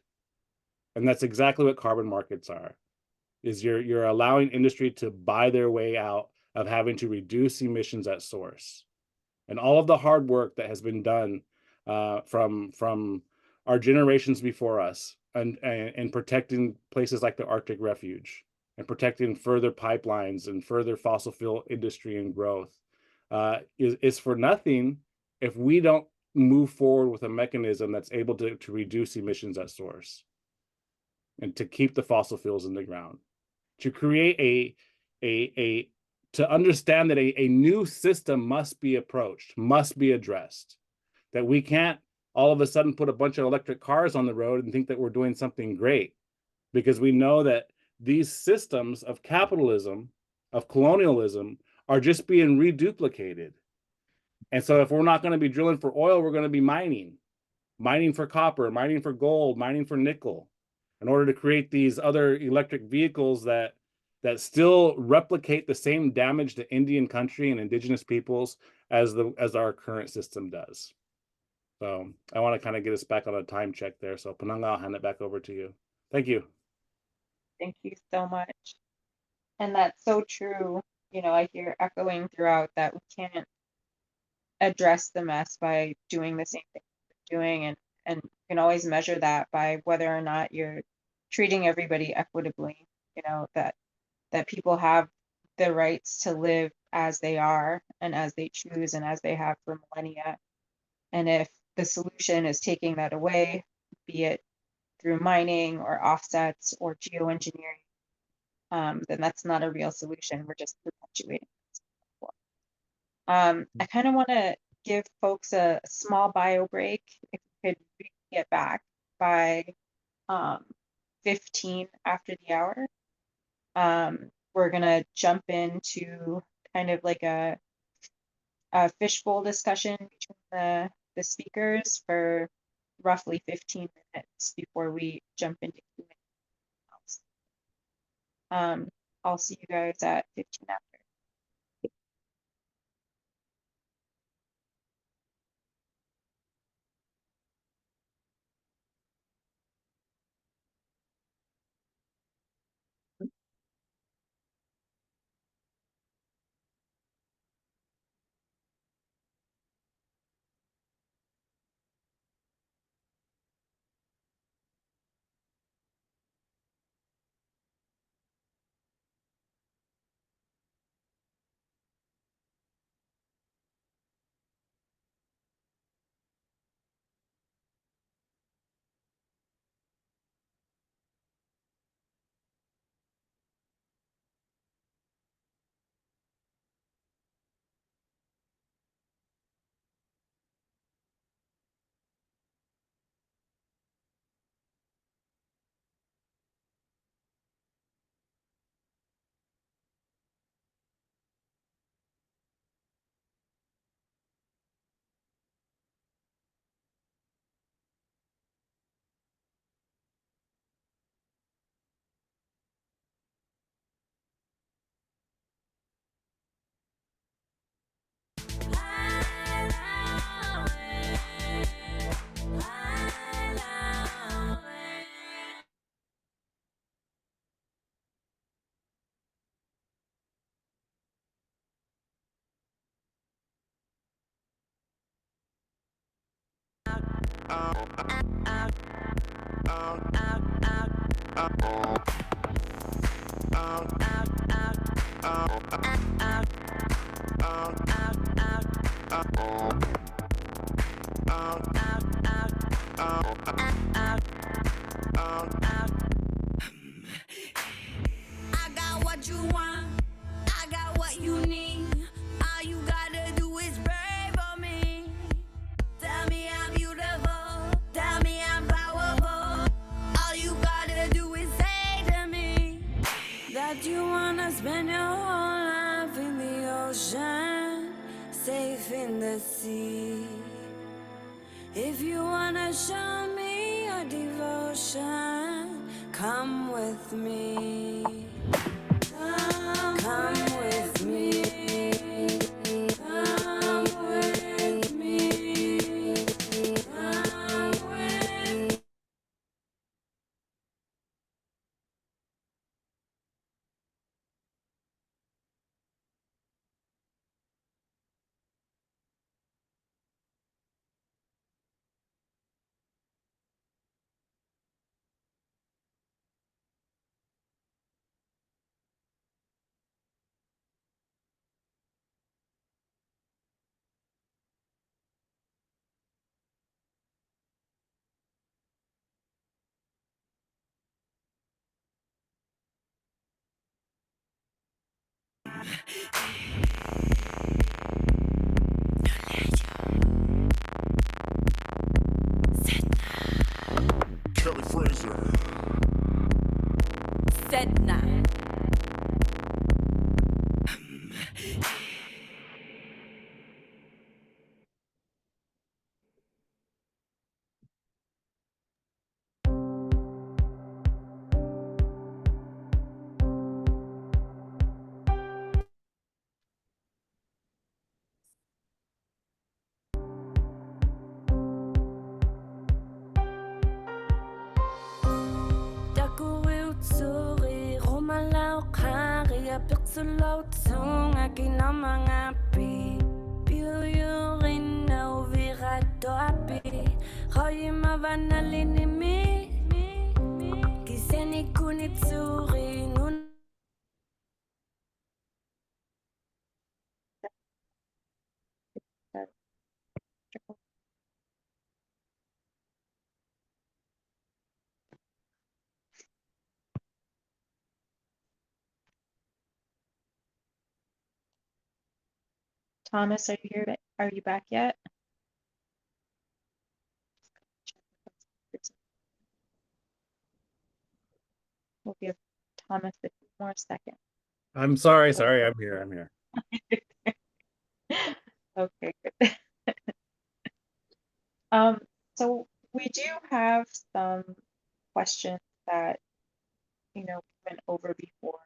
And that's exactly what carbon markets are, is you're allowing industry to buy their way out of having to reduce emissions at source. And all of the hard work that has been done from our generations before us and protecting places like the Arctic Refuge and protecting further pipelines and further fossil fuel industry and growth is for nothing if we don't move forward with a mechanism that's able to reduce emissions at source and to keep the fossil fuels in the ground, to create to understand that a new system must be approached, must be addressed, that we can't all of a sudden put a bunch of electric cars on the road and think that we're doing something great, because we know that these systems of capitalism, of colonialism, are just being reduplicated. And so if we're not going to be drilling for oil, we're going to be mining for copper, mining for gold, mining for nickel, in order to create these other electric vehicles that still replicate the same damage to Indian country and Indigenous peoples as our current system does. So I want to kind of get us back on a time check there. So Pananga, I'll hand it back over to you. Thank you. Thank you so much. And that's so true. I hear echoing throughout that we can't address the mess by doing the same thing we're doing, and you can always measure that by whether or not you're treating everybody equitably, that people have the rights to live as they are and as they choose and as they have for millennia. And if the solution is taking that away, be it through mining or offsets or geoengineering, then that's not a real solution. We're just perpetuating it. I kind of want to give folks a small bio break. If we could get back by 15 after the hour. We're gonna jump into kind of like a fishbowl discussion between the speakers for roughly 15 minutes before we jump into Q&A. I'll see you guys at 15 after. I got what you want, I got what you need. All you gotta do is pray for me. Tell me I'm beautiful, tell me I'm powerful. All you gotta do is say to me that you wanna spend your whole life in the ocean, safe in the sea. If you wanna show me your devotion, come with me. Come with me. Come with me. Come with me. Kelly Fraser. Sedna. Takuutsuri rumalaw kari apirtsulot sung akinamang api Piyuyurin na uvirato api Hoyima vanalinimi Kiseni kunitsuri nun Thomas, are you here? Are you back yet? We'll give Thomas a few more seconds. I'm sorry, I'm here. Okay, good. So we do have some questions that, we went over before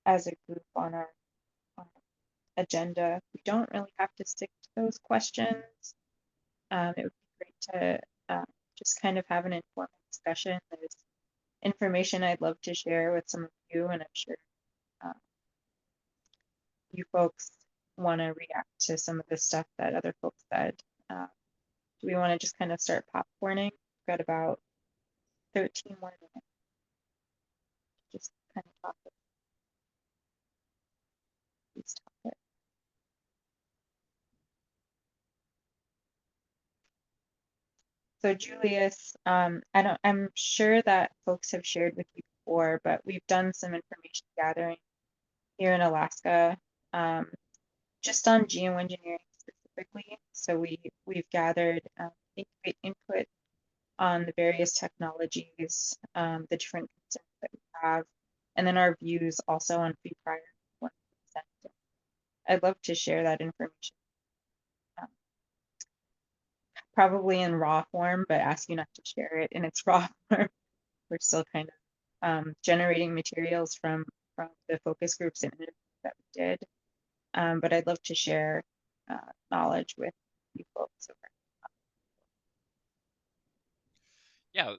as a group on our agenda. We don't really have to stick to those questions. It would be great to just kind of have an informal discussion. There's information I'd love to share with some of you, and I'm sure you folks want to react to some of the stuff that other folks said. Do we want to just kind of start popcorning? We've got about 13 more minutes. Just kind of talk about these topics. So Julius, I'm sure that folks have shared with you before, but we've done some information gathering here in Alaska, just on geoengineering specifically. So we've gathered input on the various technologies, the different concerns that we have, and then our views also on free prior 1%. I'd love to share that information, probably in raw form, but ask you not to share it in its raw form. We're still kind of generating materials from the focus groups and interviews that we did. But I'd love to share knowledge with you folks. Yeah,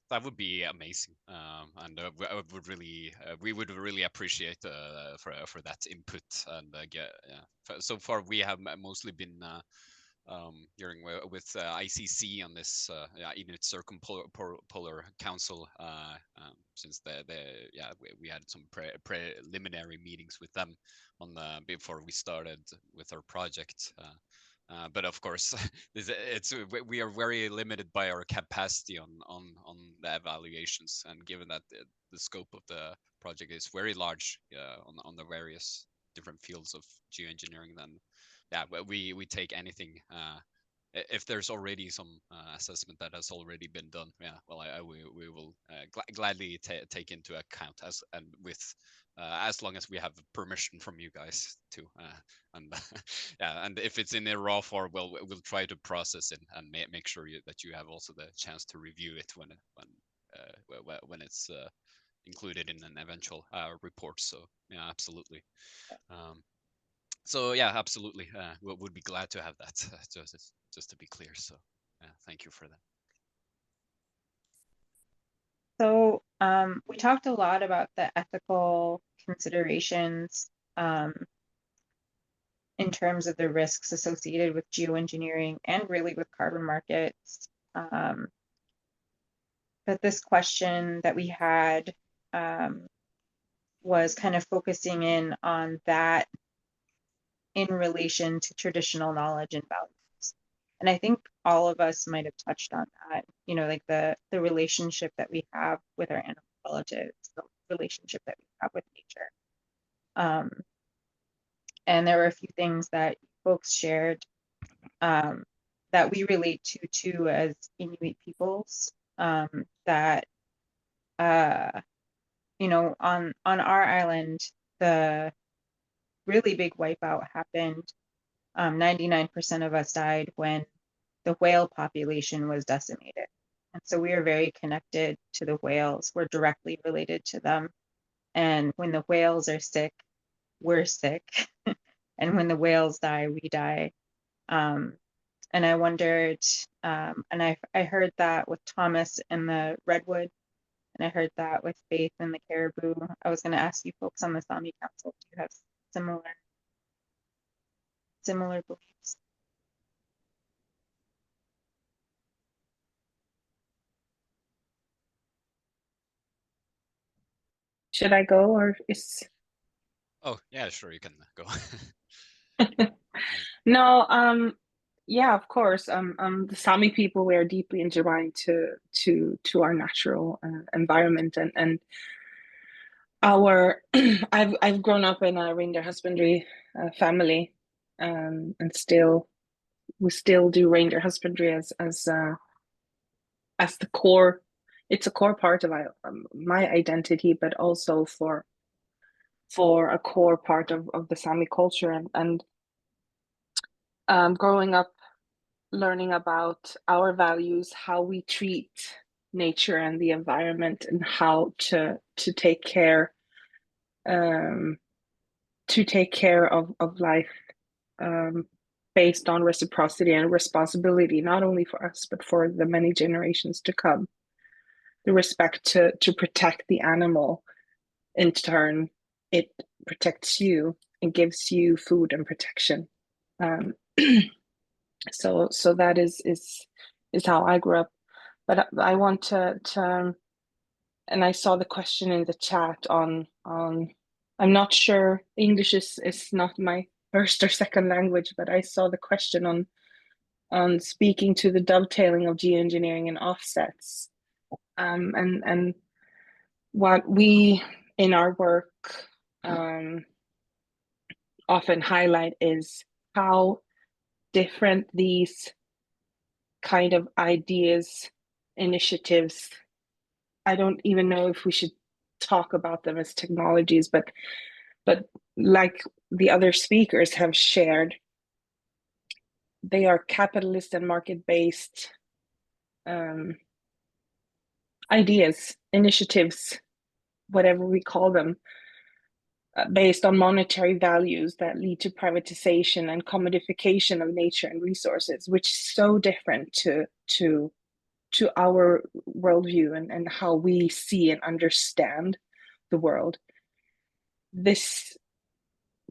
that would be amazing, and we would really appreciate for that input. And so far we have mostly been with ICC on this Inuit Circumpolar Council, since we had some preliminary meetings with them on before we started with our project. But of course, we are very limited by our capacity on the evaluations, and given that the scope of the project is very large on the various different fields of geoengineering, then we take anything. If there's already some assessment that has already been done, we will gladly take into account as long as we have permission from you guys too. And and if it's in a raw form, we'll try to process it and make sure that you have also the chance to review it when it's included in an eventual report. So yeah, absolutely. So yeah, absolutely. Would be glad to have that. Just to be clear. So thank you for that. So we talked a lot about the ethical considerations in terms of the risks associated with geoengineering and really with carbon markets. But this question that we had was kind of focusing in on that in relation to traditional knowledge and values. And I think all of us might have touched on that, you know, like the relationship that we have with our animal relatives, the relationship that we have with nature. And there were a few things that folks shared that we relate to as Inuit peoples, that you know, on our island, the really big wipeout happened. 99% of us died when the whale population was decimated. And so we are very connected to the whales. We're directly related to them. And when the whales are sick, we're sick. And when the whales die, we die. And I wondered, and I heard that with Thomas and the redwood, and I heard that with Faith and the caribou. I was going to ask you folks on the Sami Council, do you have similar beliefs? Should I go, or is? Oh yeah, sure, you can go. No, yeah, of course. The Sami people, we are deeply intertwined to our natural environment, and our I've grown up in a reindeer husbandry family, and we still do reindeer husbandry as the core. It's a core part of my identity, but also for a core part of the Sami culture, and growing up, learning about our values, how we treat nature and the environment, and how to take care of life, based on reciprocity and responsibility, not only for us but for the many generations to come. The respect to protect the animal, in turn, it protects you and gives you food and protection. So that is how I grew up. But I want to and I saw the question in the chat on I'm not sure, English is not my first or second language, but I saw the question on speaking to the dovetailing of geoengineering and offsets. And what we in our work often highlight is how different these kind of ideas, initiatives, I don't even know if we should talk about them as technologies, but like the other speakers have shared, they are capitalist and market-based ideas, initiatives, whatever we call them, based on monetary values that lead to privatization and commodification of nature and resources, which is so different to our worldview and how we see and understand the world.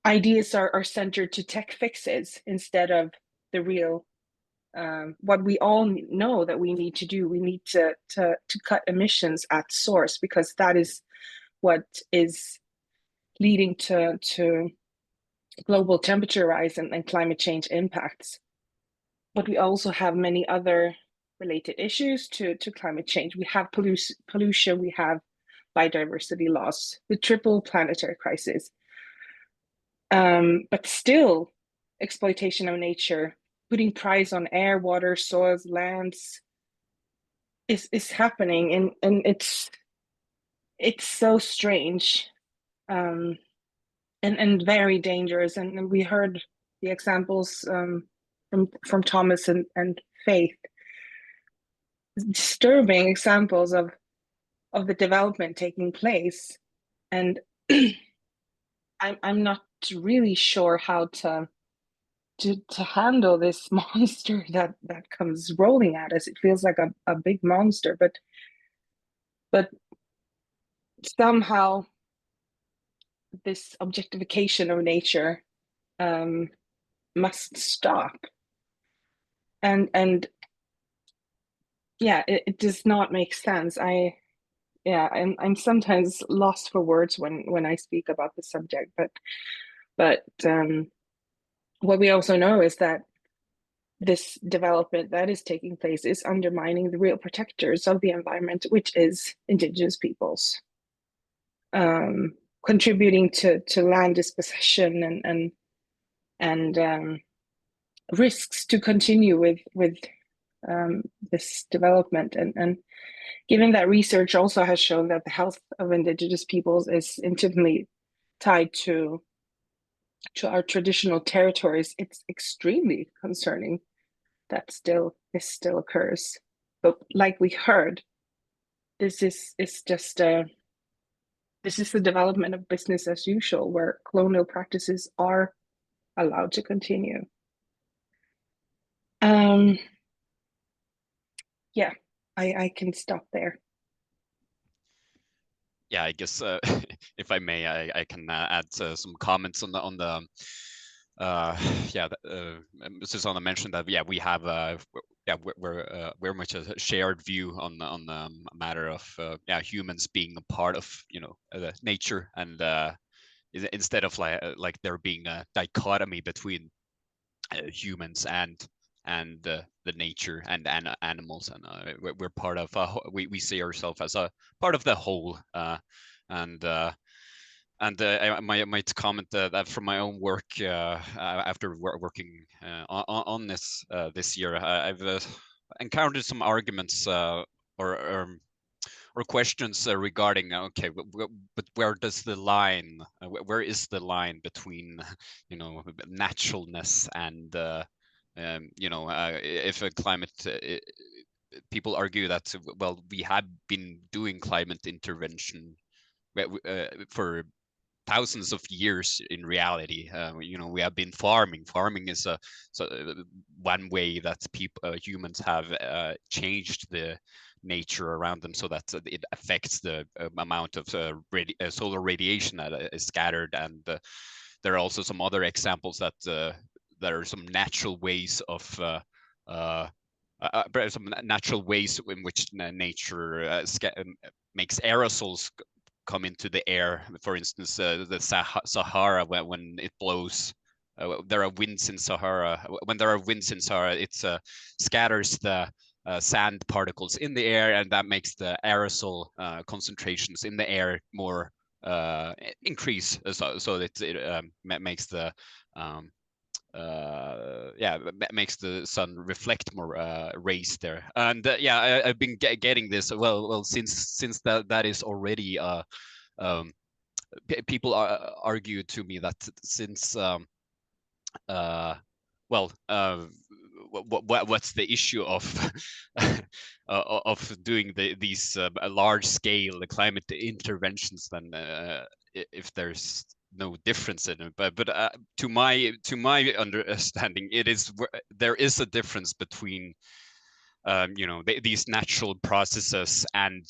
Ideas are centered to tech fixes instead of the real what we all know that we need to do. We need to cut emissions at source, because that is what is leading to global temperature rise and climate change impacts. But we also have many other related issues to climate change. We have pollution, we have biodiversity loss, the triple planetary crisis. But still, exploitation of nature, putting price on air, water, soils, lands is happening, and it's so strange, and very dangerous. And we heard the examples from Thomas and Faith, disturbing examples of the development taking place, and I'm not really sure how to handle this monster that comes rolling at us. It feels like a big monster, but somehow this objectification of nature must stop. And yeah, it does not make sense. I'm sometimes lost for words when I speak about the subject, but what we also know is that this development that is taking place is undermining the real protectors of the environment, which is indigenous peoples, contributing to land dispossession and risks to continue with this development. And given that research also has shown that the health of indigenous peoples is intimately tied to our traditional territories, it's extremely concerning that this still occurs. But like we heard, this is the development of business as usual, where colonial practices are allowed to continue. Yeah, I can stop there. Yeah, I guess if I may, I can add some comments on the Susanna mentioned that we have we're very much a shared view on the matter of humans being a part of the nature, and instead of like there being a dichotomy between humans and the nature and animals, and we're part of we see ourselves as a part of the whole, and I might comment that from my own work, after working on this this year, I've encountered some arguments or questions regarding, okay, but where does the line, where is the line between naturalness and if a climate people argue that, well, we have been doing climate intervention for thousands of years in reality. We have been farming. Farming is one way that humans have changed the nature around them so that it affects the amount of solar radiation that is scattered. And there are also some other examples that there are some natural ways of some natural ways in which nature makes aerosols come into the air. For instance, the Sahara, when it blows, there are winds in Sahara. When there are winds in Sahara, it scatters the sand particles in the air, and that makes the aerosol concentrations in the air more increase. So it makes the makes the sun reflect more rays there. And I've been getting this well since that is already people argue to me that since what's the issue of of doing these large scale climate interventions then, if there's no difference in it. But to my understanding, there is a difference between these natural processes and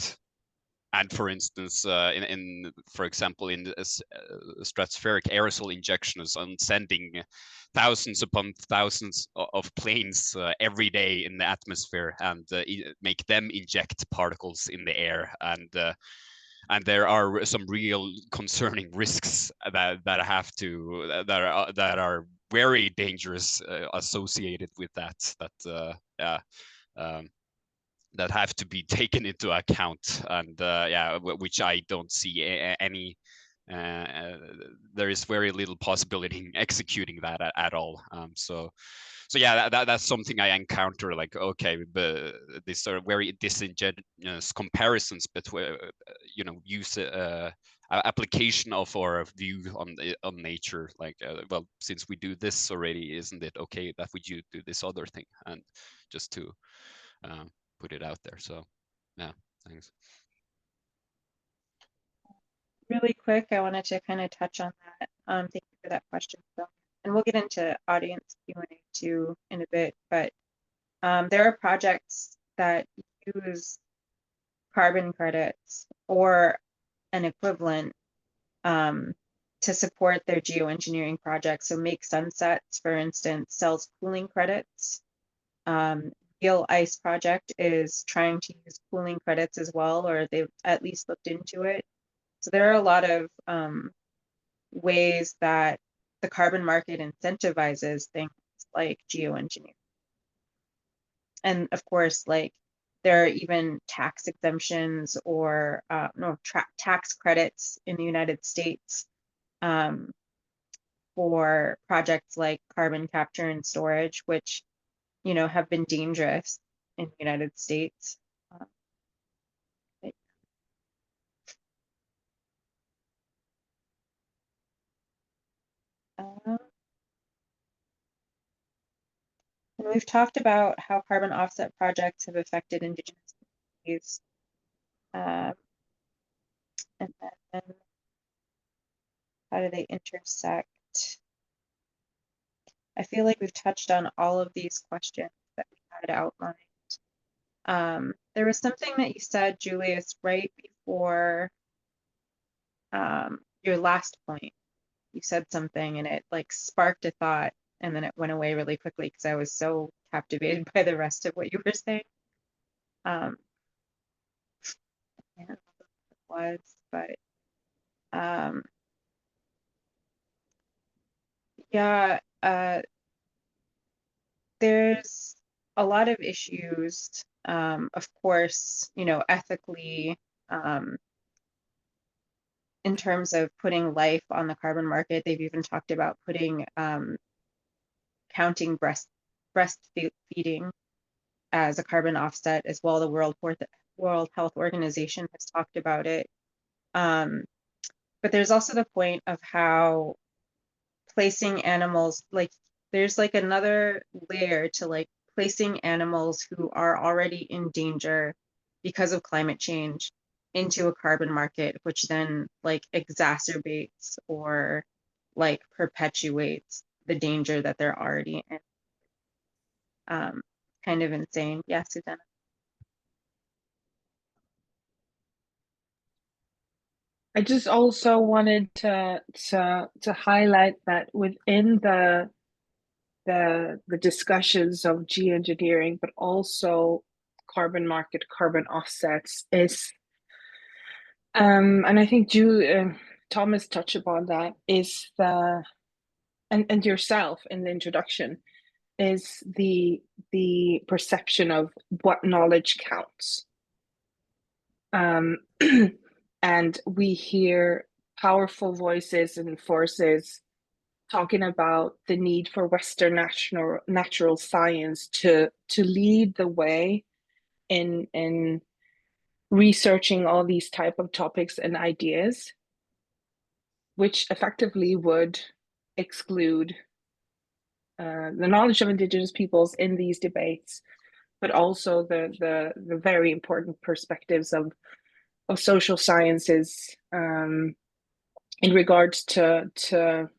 and for instance, for example, in the stratospheric aerosol injections on sending thousands upon thousands of planes every day in the atmosphere and make them inject particles in the air, and there are some real concerning risks that are very dangerous associated with that. That have to be taken into account, and which I don't see any. There is very little possibility in executing that at all. So yeah, that's something I encounter. Like, okay, but these are very disingenuous comparisons between, use application of our view on nature. Like, well, since we do this already, isn't it okay that we do this other thing? And just to put it out there. So yeah, thanks. Really quick, I wanted to kind of touch on that. Thank you for that question, Phil. And we'll get into audience Q&A too in a bit, but there are projects that use carbon credits or an equivalent to support their geoengineering projects. So Make Sunsets, for instance, sells cooling credits. Real Ice Project is trying to use cooling credits as well, or they've at least looked into it. So there are a lot of ways that the carbon market incentivizes things like geoengineering. And of course, like, there are even tax exemptions or tax credits in the United States for projects like carbon capture and storage, which, have been dangerous in the United States. And we've talked about how carbon offset projects have affected Indigenous communities. And then how do they intersect? I feel like we've touched on all of these questions that we had outlined. There was something that you said, Julius, right before your last point. You said something and it like sparked a thought, and then it went away really quickly because I was so captivated by the rest of what you were saying. I don't know what it was, but yeah, there's a lot of issues, of course, ethically, in terms of putting life on the carbon market. They've even talked about putting counting breastfeeding as a carbon offset as well. The World Health Organization has talked about it. But there's also the point of how placing animals, like, there's like another layer to like placing animals who are already in danger because of climate change into a carbon market, which then like exacerbates or like perpetuates the danger that they're already in. Kind of insane. Yeah, Susanna. I just also wanted to highlight that within the discussions of geoengineering, but also carbon market, carbon offsets is, and I think Thomas touched upon that, is and yourself in the introduction, is the perception of what knowledge counts. And we hear powerful voices and forces talking about the need for Western natural science to lead the way in researching all these type of topics and ideas, which effectively would exclude the knowledge of Indigenous peoples in these debates, but also the very important perspectives of social sciences in regards to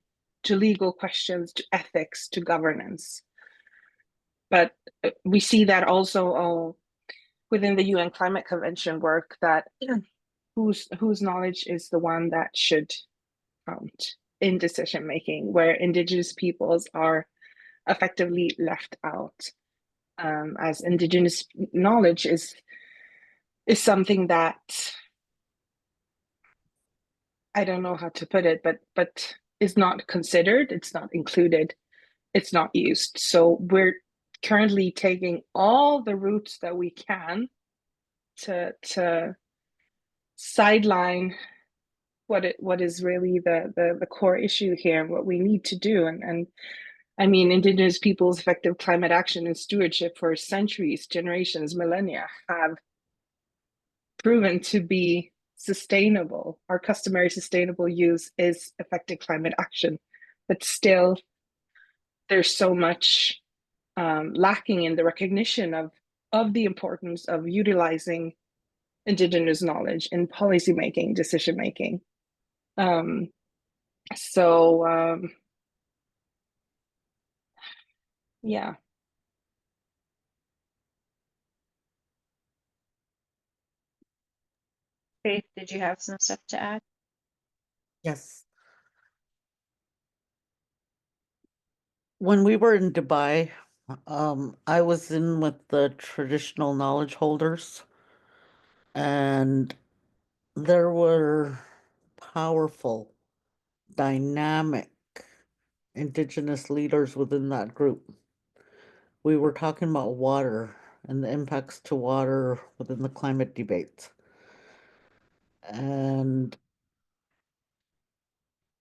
legal questions, to ethics, to governance. But we see that also within the UN Climate Convention work, that whose knowledge is the one that should count in decision making, where Indigenous peoples are effectively left out, as Indigenous knowledge is something that, I don't know how to put it, but is not considered, it's not included, it's not used. So we're currently taking all the routes that we can to sideline what is really the core issue here, what we need to do. And I mean, Indigenous peoples' effective climate action and stewardship for centuries, generations, millennia have proven to be sustainable. Our customary sustainable use is effective climate action, but still there's so much lacking in the recognition of the importance of utilizing Indigenous knowledge in policymaking, decision making. Yeah. Faith, did you have some stuff to add? Yes. When we were in Dubai, I was in with the traditional knowledge holders, and there were powerful, dynamic Indigenous leaders within that group. We were talking about water and the impacts to water within the climate debates. And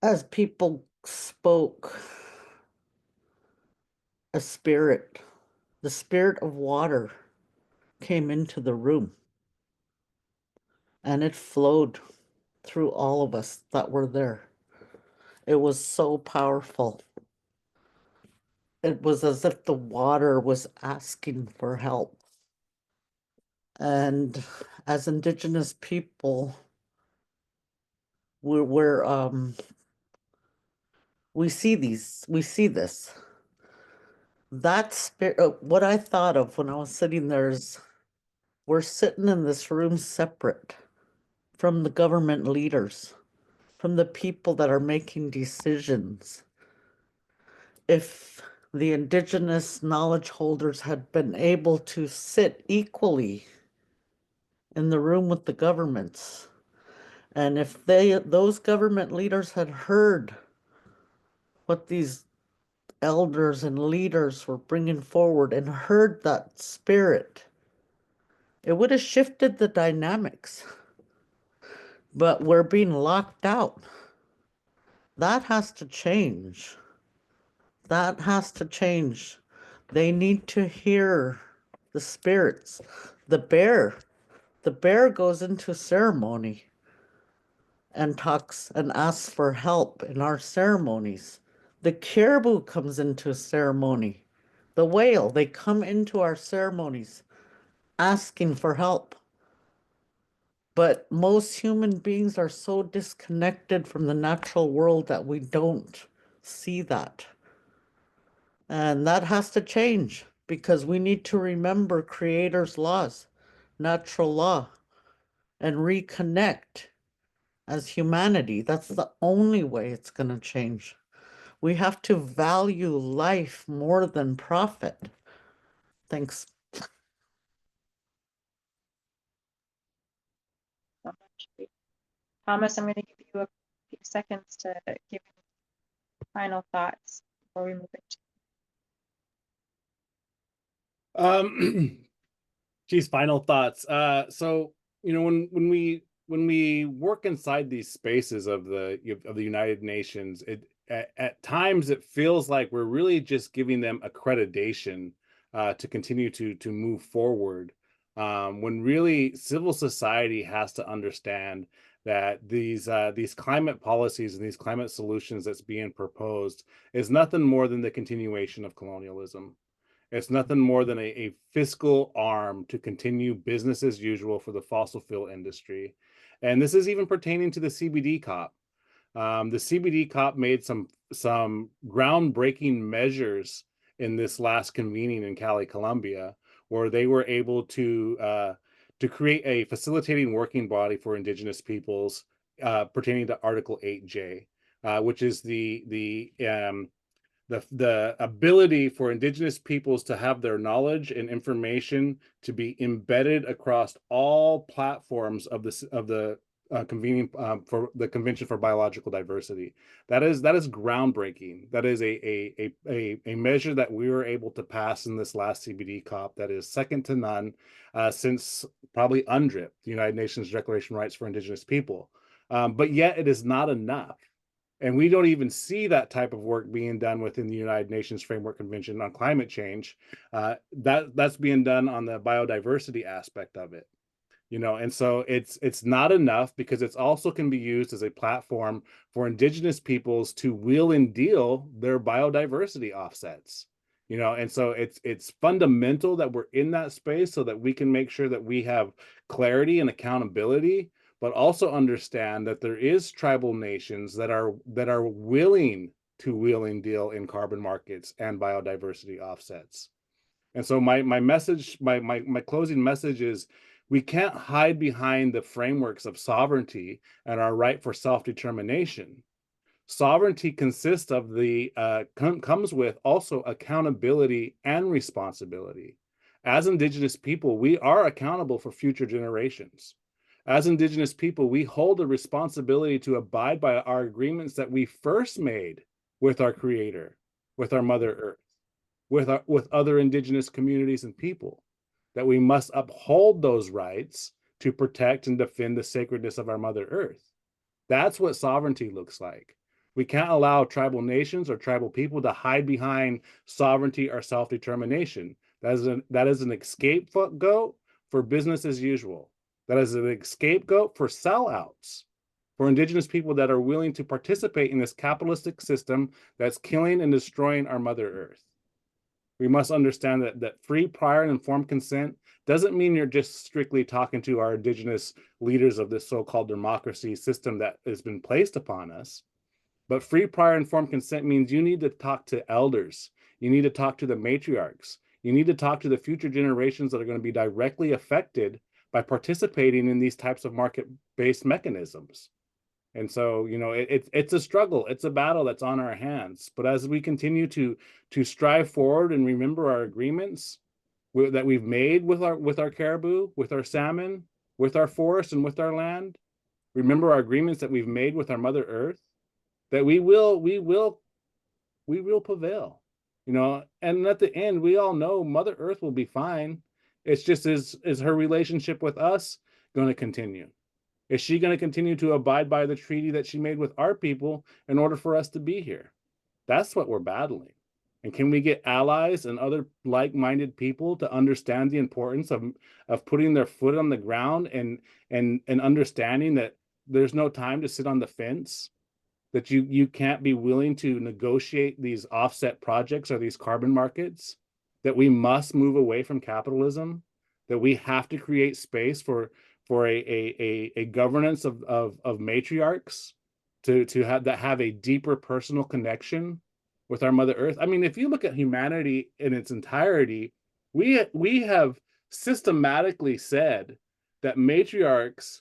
as people spoke, the spirit of water came into the room, and it flowed through all of us that were there. It was so powerful. It was as if the water was asking for help. And as Indigenous people, we see this. That spirit, what I thought of when I was sitting there is, we're sitting in this room separate from the government leaders, from the people that are making decisions. If the Indigenous knowledge holders had been able to sit equally in the room with the governments, and if those government leaders had heard what these elders and leaders were bringing forward and heard that spirit, it would have shifted the dynamics. But we're being locked out. That has to change. That has to change. They need to hear the spirits. The bear goes into ceremony and talks and asks for help in our ceremonies. The caribou comes into ceremony. The whale, they come into our ceremonies asking for help. But most human beings are so disconnected from the natural world that we don't see that. And that has to change, because we need to remember Creator's laws, natural law, and reconnect as humanity. That's the only way it's going to change. We have to value life more than profit. Thanks. So much. Thomas, I'm going to give you a few seconds to give final thoughts before we move into. Geez, final thoughts. So when we work inside these spaces of the United Nations, at times it feels like we're really just giving them accreditation to continue to move forward. When really civil society has to understand that these climate policies and these climate solutions that's being proposed is nothing more than the continuation of colonialism. It's nothing more than a fiscal arm to continue business as usual for the fossil fuel industry. And this is even pertaining to the CBD COP. The CBD COP made some groundbreaking measures in this last convening in Cali, Colombia, where they were able to to create a facilitating working body for Indigenous peoples pertaining to Article 8J, which is the ability for Indigenous peoples to have their knowledge and information to be embedded across all platforms of the convening for the Convention for Biological Diversity. That is groundbreaking. That is a measure that we were able to pass in this last CBD COP that is second to none since probably UNDRIP, the United Nations Declaration of Rights for Indigenous People. But yet it is not enough. And we don't even see that type of work being done within the United Nations Framework Convention on Climate Change. That's being done on the biodiversity aspect of it. And so it's not enough, because it's also can be used as a platform for Indigenous peoples to wheel and deal their biodiversity offsets. And so it's fundamental that we're in that space so that we can make sure that we have clarity and accountability, but also understand that there is tribal nations that are willing to wheel and deal in carbon markets and biodiversity offsets. And so my message, my closing message is, we can't hide behind the frameworks of sovereignty and our right for self-determination. Sovereignty consists of comes with also accountability and responsibility. As Indigenous people, we are accountable for future generations. As Indigenous people, we hold a responsibility to abide by our agreements that we first made with our Creator, with our Mother Earth, with other Indigenous communities and people, that we must uphold those rights to protect and defend the sacredness of our Mother Earth. That's what sovereignty looks like. We can't allow tribal nations or tribal people to hide behind sovereignty or self-determination. That is an scapegoat for business as usual. That is an scapegoat for sellouts, for Indigenous people that are willing to participate in this capitalistic system that's killing and destroying our Mother Earth. We must understand that free, prior, and informed consent doesn't mean you're just strictly talking to our Indigenous leaders of this so-called democracy system that has been placed upon us. But free, prior, informed consent means you need to talk to elders. You need to talk to the matriarchs. You need to talk to the future generations that are going to be directly affected by participating in these types of market-based mechanisms. And so, it's a struggle. It's a battle that's on our hands. But as we continue to strive forward and remember our agreements that we've made with our caribou, with our salmon, with our forest, and with our land, remember our agreements that we've made with our Mother Earth, that we will prevail. And at the end, we all know Mother Earth will be fine. It's just is her relationship with us going to continue? Is she going to continue to abide by the treaty that she made with our people in order for us to be here? That's what we're battling. And can we get allies and other like-minded people to understand the importance of putting their foot on the ground and understanding that there's no time to sit on the fence, that you can't be willing to negotiate these offset projects or these carbon markets, that we must move away from capitalism, that we have to create space for a governance of matriarchs to have a deeper personal connection with our Mother Earth. I mean, if you look at humanity in its entirety, we have systematically said that matriarchs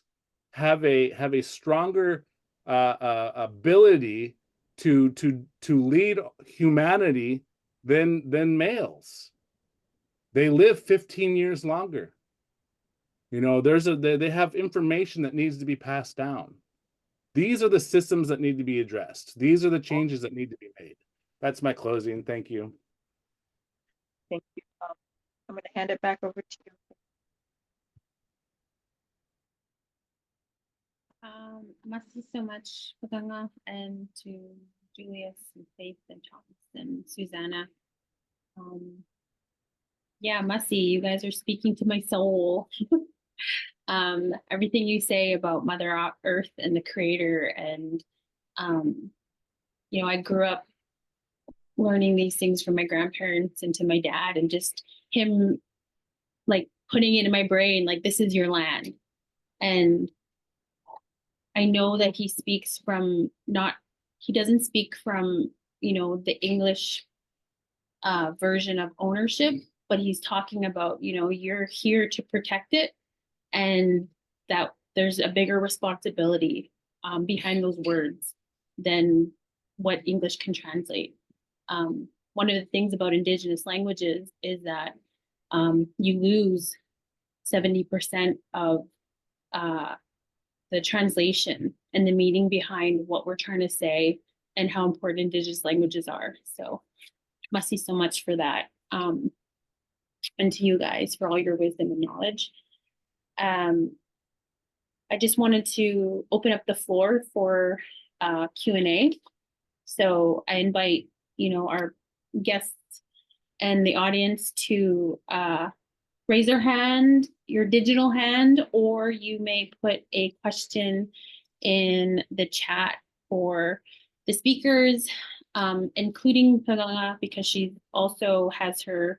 have a stronger ability to lead humanity than males. They live 15 years longer. They have information that needs to be passed down. These are the systems that need to be addressed. These are the changes that need to be made. That's my closing. Thank you. Thank you. I'm going to hand it back over to you. Merci so much, Paganga, and to Julius and Faith and Thomas and Susanna. Yeah, Mussy, you guys are speaking to my soul. Everything you say about Mother Earth and the Creator, and I grew up learning these things from my grandparents and to my dad, and just him like putting it in my brain, like, this is your land. And I know that he speaks from he doesn't speak from, the English version of ownership, but he's talking about, you're here to protect it. and that there's a bigger responsibility behind those words than what English can translate. One of the things about Indigenous languages is that you lose 70% of the translation and the meaning behind what we're trying to say and how important Indigenous languages are. So must be so much for that. And to you guys for all your wisdom and knowledge. I just wanted to open up the floor for Q&A. So I invite, our guests and the audience to raise their hand, your digital hand, or you may put a question in the chat for the speakers, including Paganga, because she also has her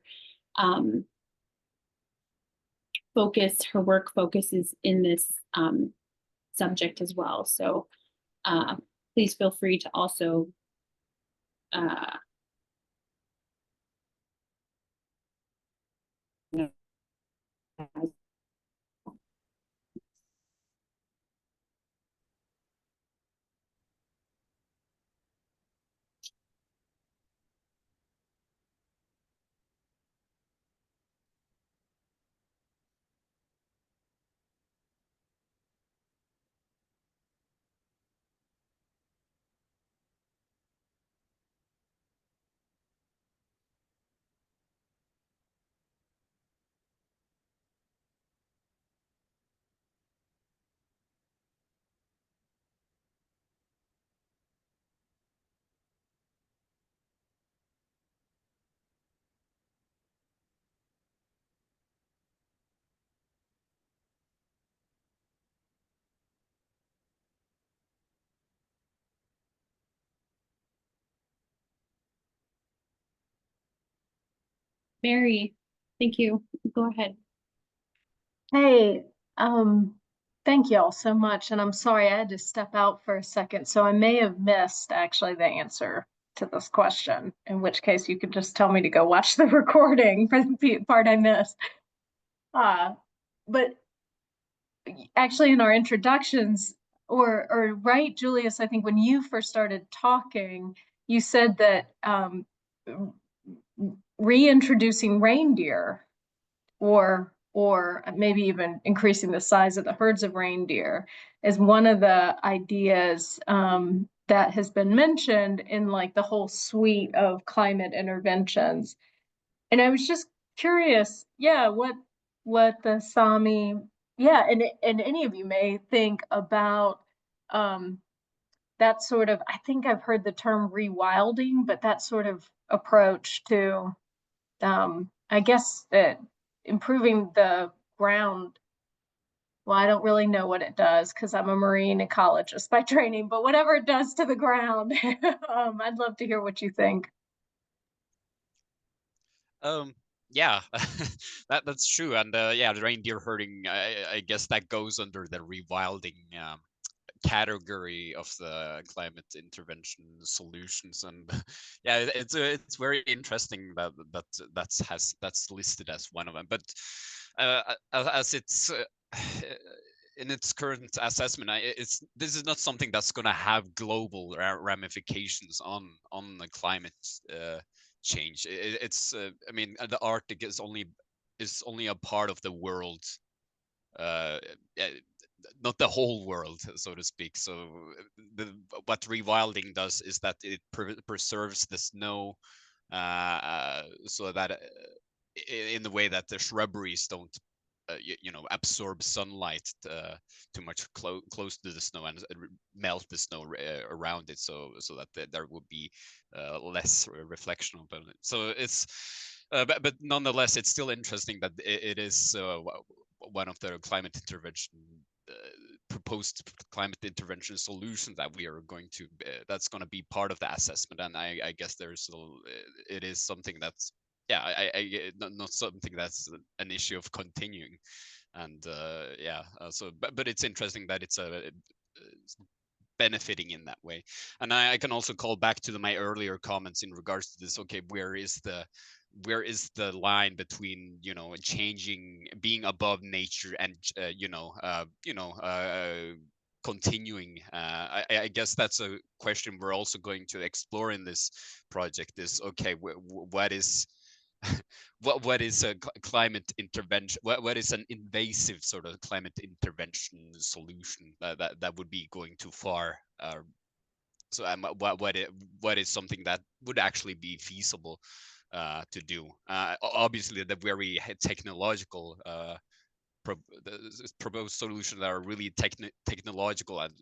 her work focuses in this subject as well. So please feel free to also Mary, thank you. Go ahead. Hey, thank you all so much. And I'm sorry I had to step out for a second. So I may have missed actually the answer to this question, in which case you could just tell me to go watch the recording for the part I missed. But actually in our introductions, or right, Julius, I think when you first started talking, you said that reintroducing reindeer or maybe even increasing the size of the herds of reindeer is one of the ideas that has been mentioned in like the whole suite of climate interventions. And I was just curious, what the Sami, and any of you may think about that sort of, I think I've heard the term rewilding, but that sort of approach to, I guess that improving the ground. Well, I don't really know what it does because I'm a marine ecologist by training, but whatever it does to the ground, I'd love to hear what you think. Yeah, that's true, and yeah, the reindeer herding, I guess that goes under the rewilding category of the climate intervention solutions, and yeah, it's very interesting that that's listed as one of them. But as it's in its current assessment, this is not something that's going to have global ramifications on the climate change. It's I mean, the Arctic is only a part of the world, not the whole world, so to speak. So what rewilding does is that it preserves the snow, so that in the way that the shrubberies don't absorb sunlight too much close to the snow and melt the snow around it, so that there will be less reflection of it. So it's but nonetheless, it's still interesting that it is one of the climate intervention proposed climate intervention solutions that we are going to that's going to be part of the assessment. And I guess there's it is something that's not something that's an issue of continuing. And so but it's interesting that it's benefiting in that way. And I can also call back to my earlier comments in regards to this. Okay, where is the where is the line between, you know, changing, being above nature, and continuing. I guess that's a question we're also going to explore in this project. Is okay, what is what is a climate intervention? What is an invasive sort of climate intervention solution that would be going too far? So what is something that would actually be feasible to do? Obviously, the very technological proposed solutions that are really technological and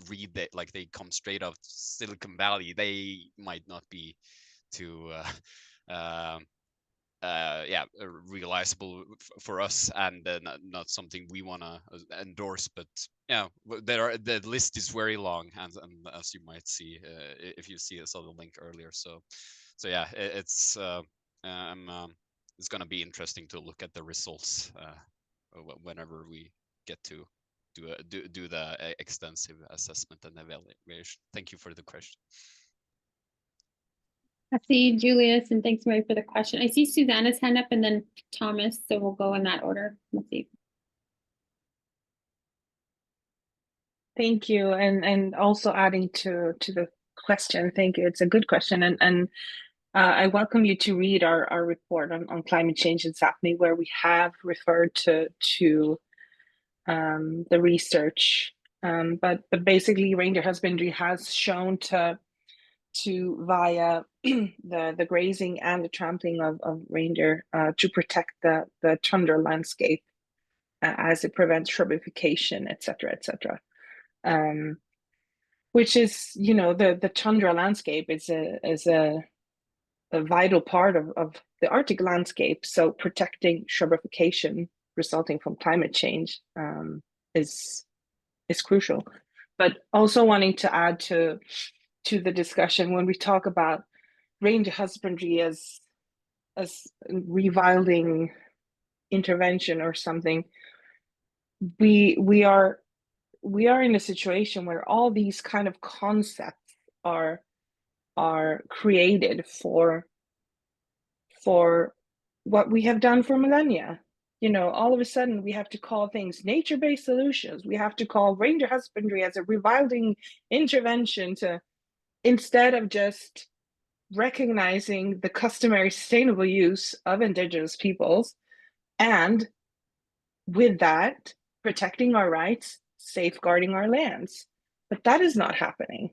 read that like they come straight out of Silicon Valley, they might not be too realizable for us, and not something we want to endorse. But yeah, the list is very long, and as you might see if you see saw the link earlier. So yeah, it's going to be interesting to look at the results whenever we get to do the extensive assessment and evaluation. Thank you for the question. I see Julius, and thanks, Mary, for the question. I see Susanna's hand up and then Thomas, so we'll go in that order. Let's see. Thank you, and also adding to the question. Thank you. It's a good question, and I welcome you to read our report on climate change in Sapmi, where we have referred to the research. But basically, reindeer husbandry has shown to via the grazing and the trampling of reindeer to protect the tundra landscape as it prevents shrubification, etc., etc. Which is, you know, the tundra landscape is a vital part of the Arctic landscape. So protecting shrubification resulting from climate change is crucial. But also wanting to add to the discussion, when we talk about reindeer husbandry as rewilding intervention or something, we are in a situation where all these kind of concepts are created for what we have done for millennia. You know, all of a sudden we have to call things nature-based solutions. We have to call reindeer husbandry as a rewilding intervention, instead of just recognizing the customary sustainable use of indigenous peoples, and with that, protecting our rights, safeguarding our lands. But that is not happening.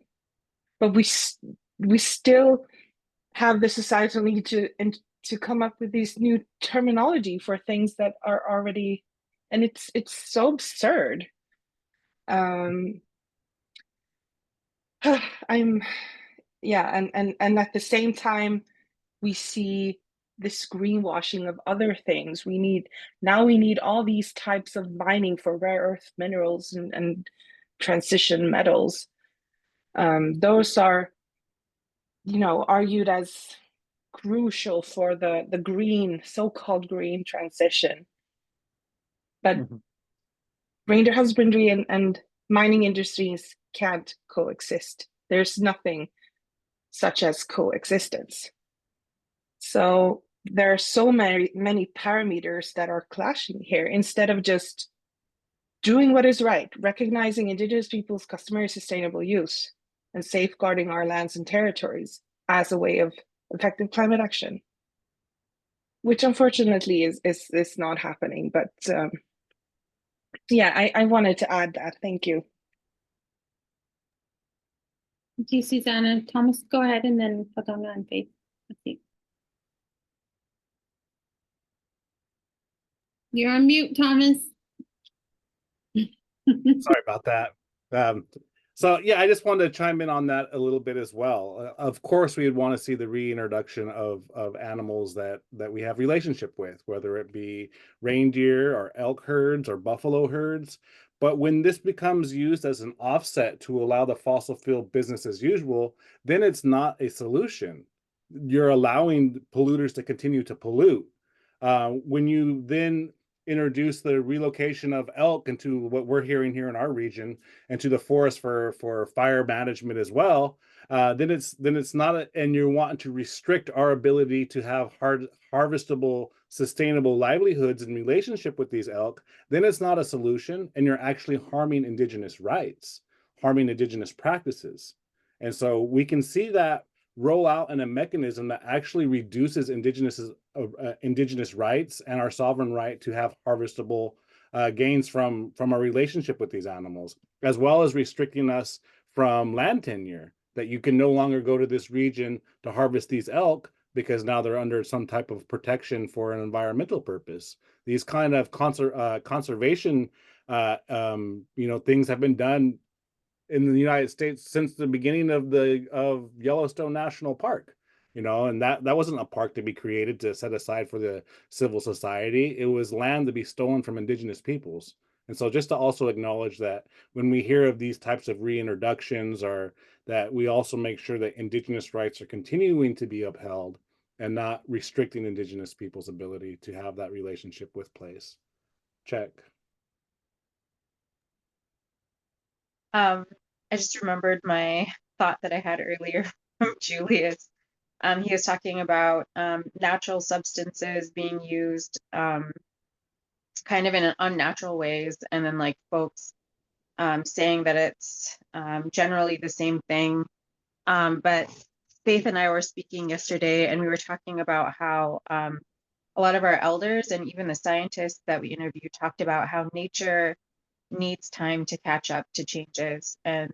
But we still have the societal need to come up with these new terminology for things that are already, and it's so absurd. And at the same time, we see this greenwashing of other things. We need all these types of mining for rare earth minerals and transition metals. Those are, you know, argued as crucial for the green, so-called green transition. But reindeer husbandry and mining industries can't coexist. There's nothing such as coexistence. So there are so many parameters that are clashing here. Instead of just doing what is right, recognizing indigenous people's customary sustainable use, and safeguarding our lands and territories as a way of effective climate action, which unfortunately is not happening. But yeah, I wanted to add that. Thank you. Thank you, Susanna. Thomas, go ahead, and then Padanga and Faith. Let's see. You're on mute, Thomas. Sorry about that. So yeah, I just wanted to chime in on that a little bit as well. Of course, we would want to see the reintroduction of animals that we have relationship with, whether it be reindeer or elk herds or buffalo herds. But when this becomes used as an offset to allow the fossil fuel business as usual, then it's not a solution. You're allowing polluters to continue to pollute. When you then introduce the relocation of elk into what we're hearing here in our region and to the forest for fire management as well, then it's not and you're wanting to restrict our ability to have harvestable, sustainable livelihoods in relationship with these elk, then it's not a solution, and you're actually harming indigenous rights, harming indigenous practices. And so we can see that roll out in a mechanism that actually reduces indigenous rights and our sovereign right to have harvestable gains from our relationship with these animals, as well as restricting us from land tenure, that you can no longer go to this region to harvest these elk because now they're under some type of protection for an environmental purpose. These kind of conservation things have been done in the United States since the beginning of Yellowstone National Park, and that wasn't a park to be created to set aside for the civil society. It was land to be stolen from indigenous peoples. And so just to also acknowledge that when we hear of these types of reintroductions, or that we also make sure that indigenous rights are continuing to be upheld and not restricting indigenous people's ability to have that relationship with place. Check. I just remembered my thought that I had earlier from Julius. He was talking about natural substances being used kind of in unnatural ways, and then like folks saying that it's generally the same thing. But Faith and I were speaking yesterday, and we were talking about how a lot of our elders and even the scientists that we interviewed talked about how nature needs time to catch up to changes, and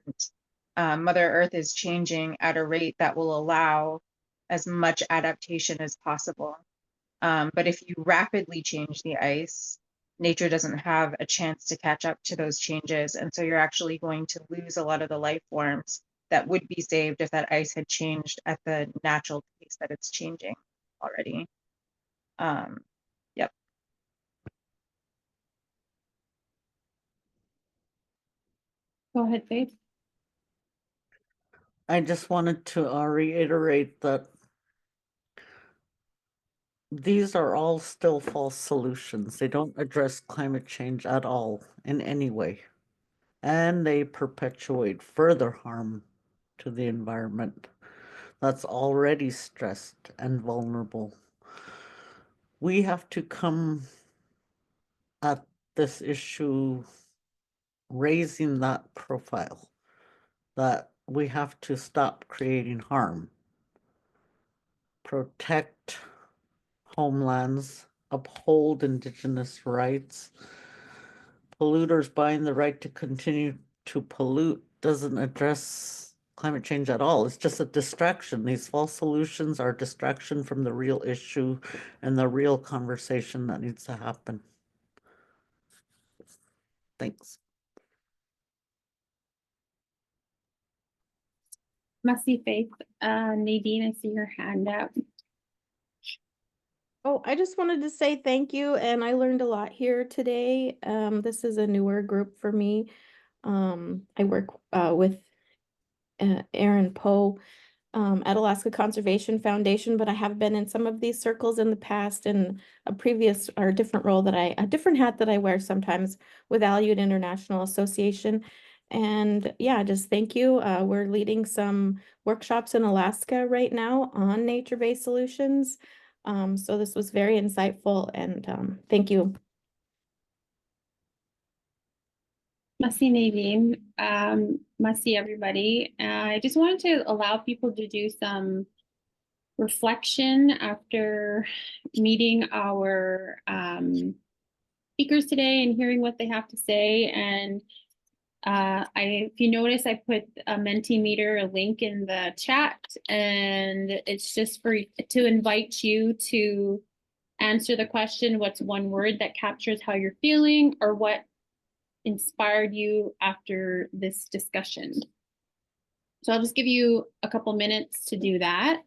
Mother Earth is changing at a rate that will allow as much adaptation as possible. But if you rapidly change the ice, nature doesn't have a chance to catch up to those changes. And so you're actually going to lose a lot of the life forms that would be saved if that ice had changed at the natural pace that it's changing already. Yep. Go ahead, Faith. I just wanted to reiterate that these are all still false solutions. They don't address climate change at all in any way, and they perpetuate further harm to the environment that's already stressed and vulnerable. We have to come at this issue raising that profile, that we have to stop creating harm, protect homelands, uphold Indigenous rights. Polluters buying the right to continue to pollute doesn't address climate change at all. It's just a distraction. These false solutions are a distraction from the real issue and the real conversation that needs to happen. Thanks. Messy Faith. Nadine, I see your hand up. Oh, I just wanted to say thank you, and I learned a lot here today. This is a newer group for me. I work with Aaron Poe at Alaska Conservation Foundation, but I have been in some of these circles in the past in a previous or different role a different hat that I wear sometimes with Allied International Association. And yeah, just thank you. We're leading some workshops in Alaska right now on nature-based solutions. So this was very insightful, and thank you. Messy Nadine, messy everybody. I just wanted to allow people to do some reflection after meeting our speakers today and hearing what they have to say. And if you notice, I put a Mentimeter, a link in the chat, and it's just to invite you to answer the question, what's one word that captures how you're feeling, or what inspired you after this discussion? So I'll just give you a couple minutes to do that.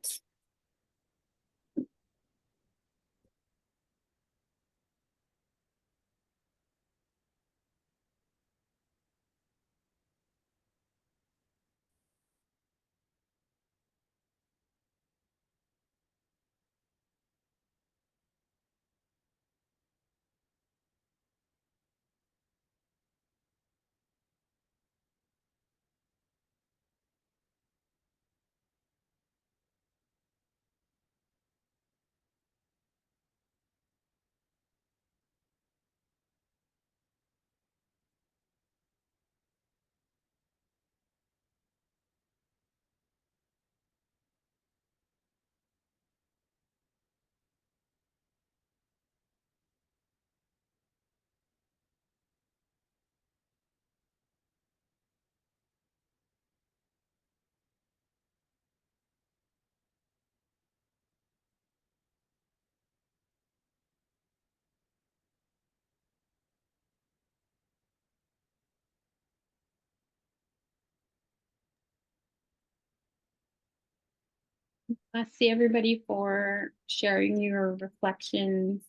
See everybody for sharing your reflections.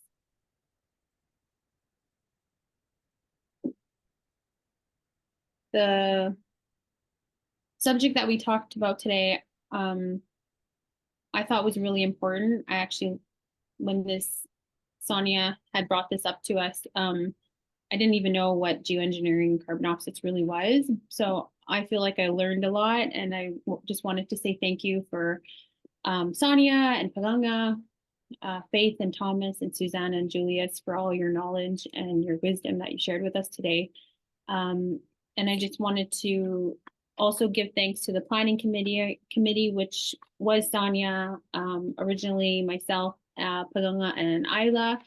The subject that we talked about today, I thought was really important. I actually, when Sonia had brought this up to us, I didn't even know what geoengineering carbon offsets really was. So I feel like I learned a lot, and I just wanted to say thank you for Sonia and Palanga, Faith and Thomas and Susanna and Julius for all your knowledge and your wisdom that you shared with us today. And I just wanted to also give thanks to the planning committee, which was Sonia, originally myself, Palanga and Isla.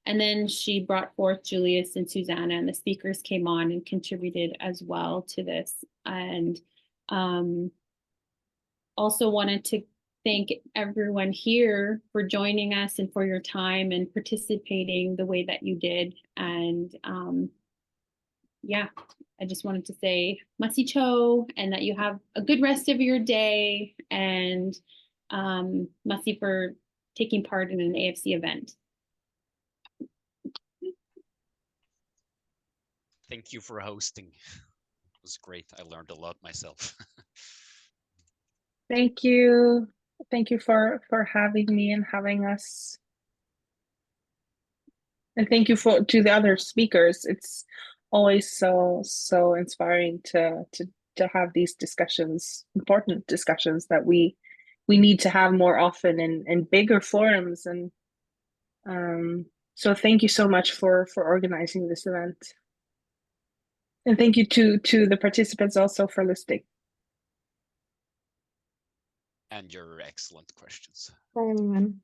And then she brought forth Julius and Susanna, and the speakers came on and contributed as well to this. And also wanted to thank everyone here for joining us and for your time and participating the way that you did. And yeah, I just wanted to say masicho, and that you have a good rest of your day, and masi for taking part in an AFC event. Thank you for hosting. It was great. I learned a lot myself. Thank you. Thank you for having me and having us. And thank you to the other speakers. It's always so inspiring to have these discussions, important discussions that we need to have more often in bigger forums. And so thank you so much for organizing this event. And thank you to the participants also for listening. And your excellent questions. Bye, everyone.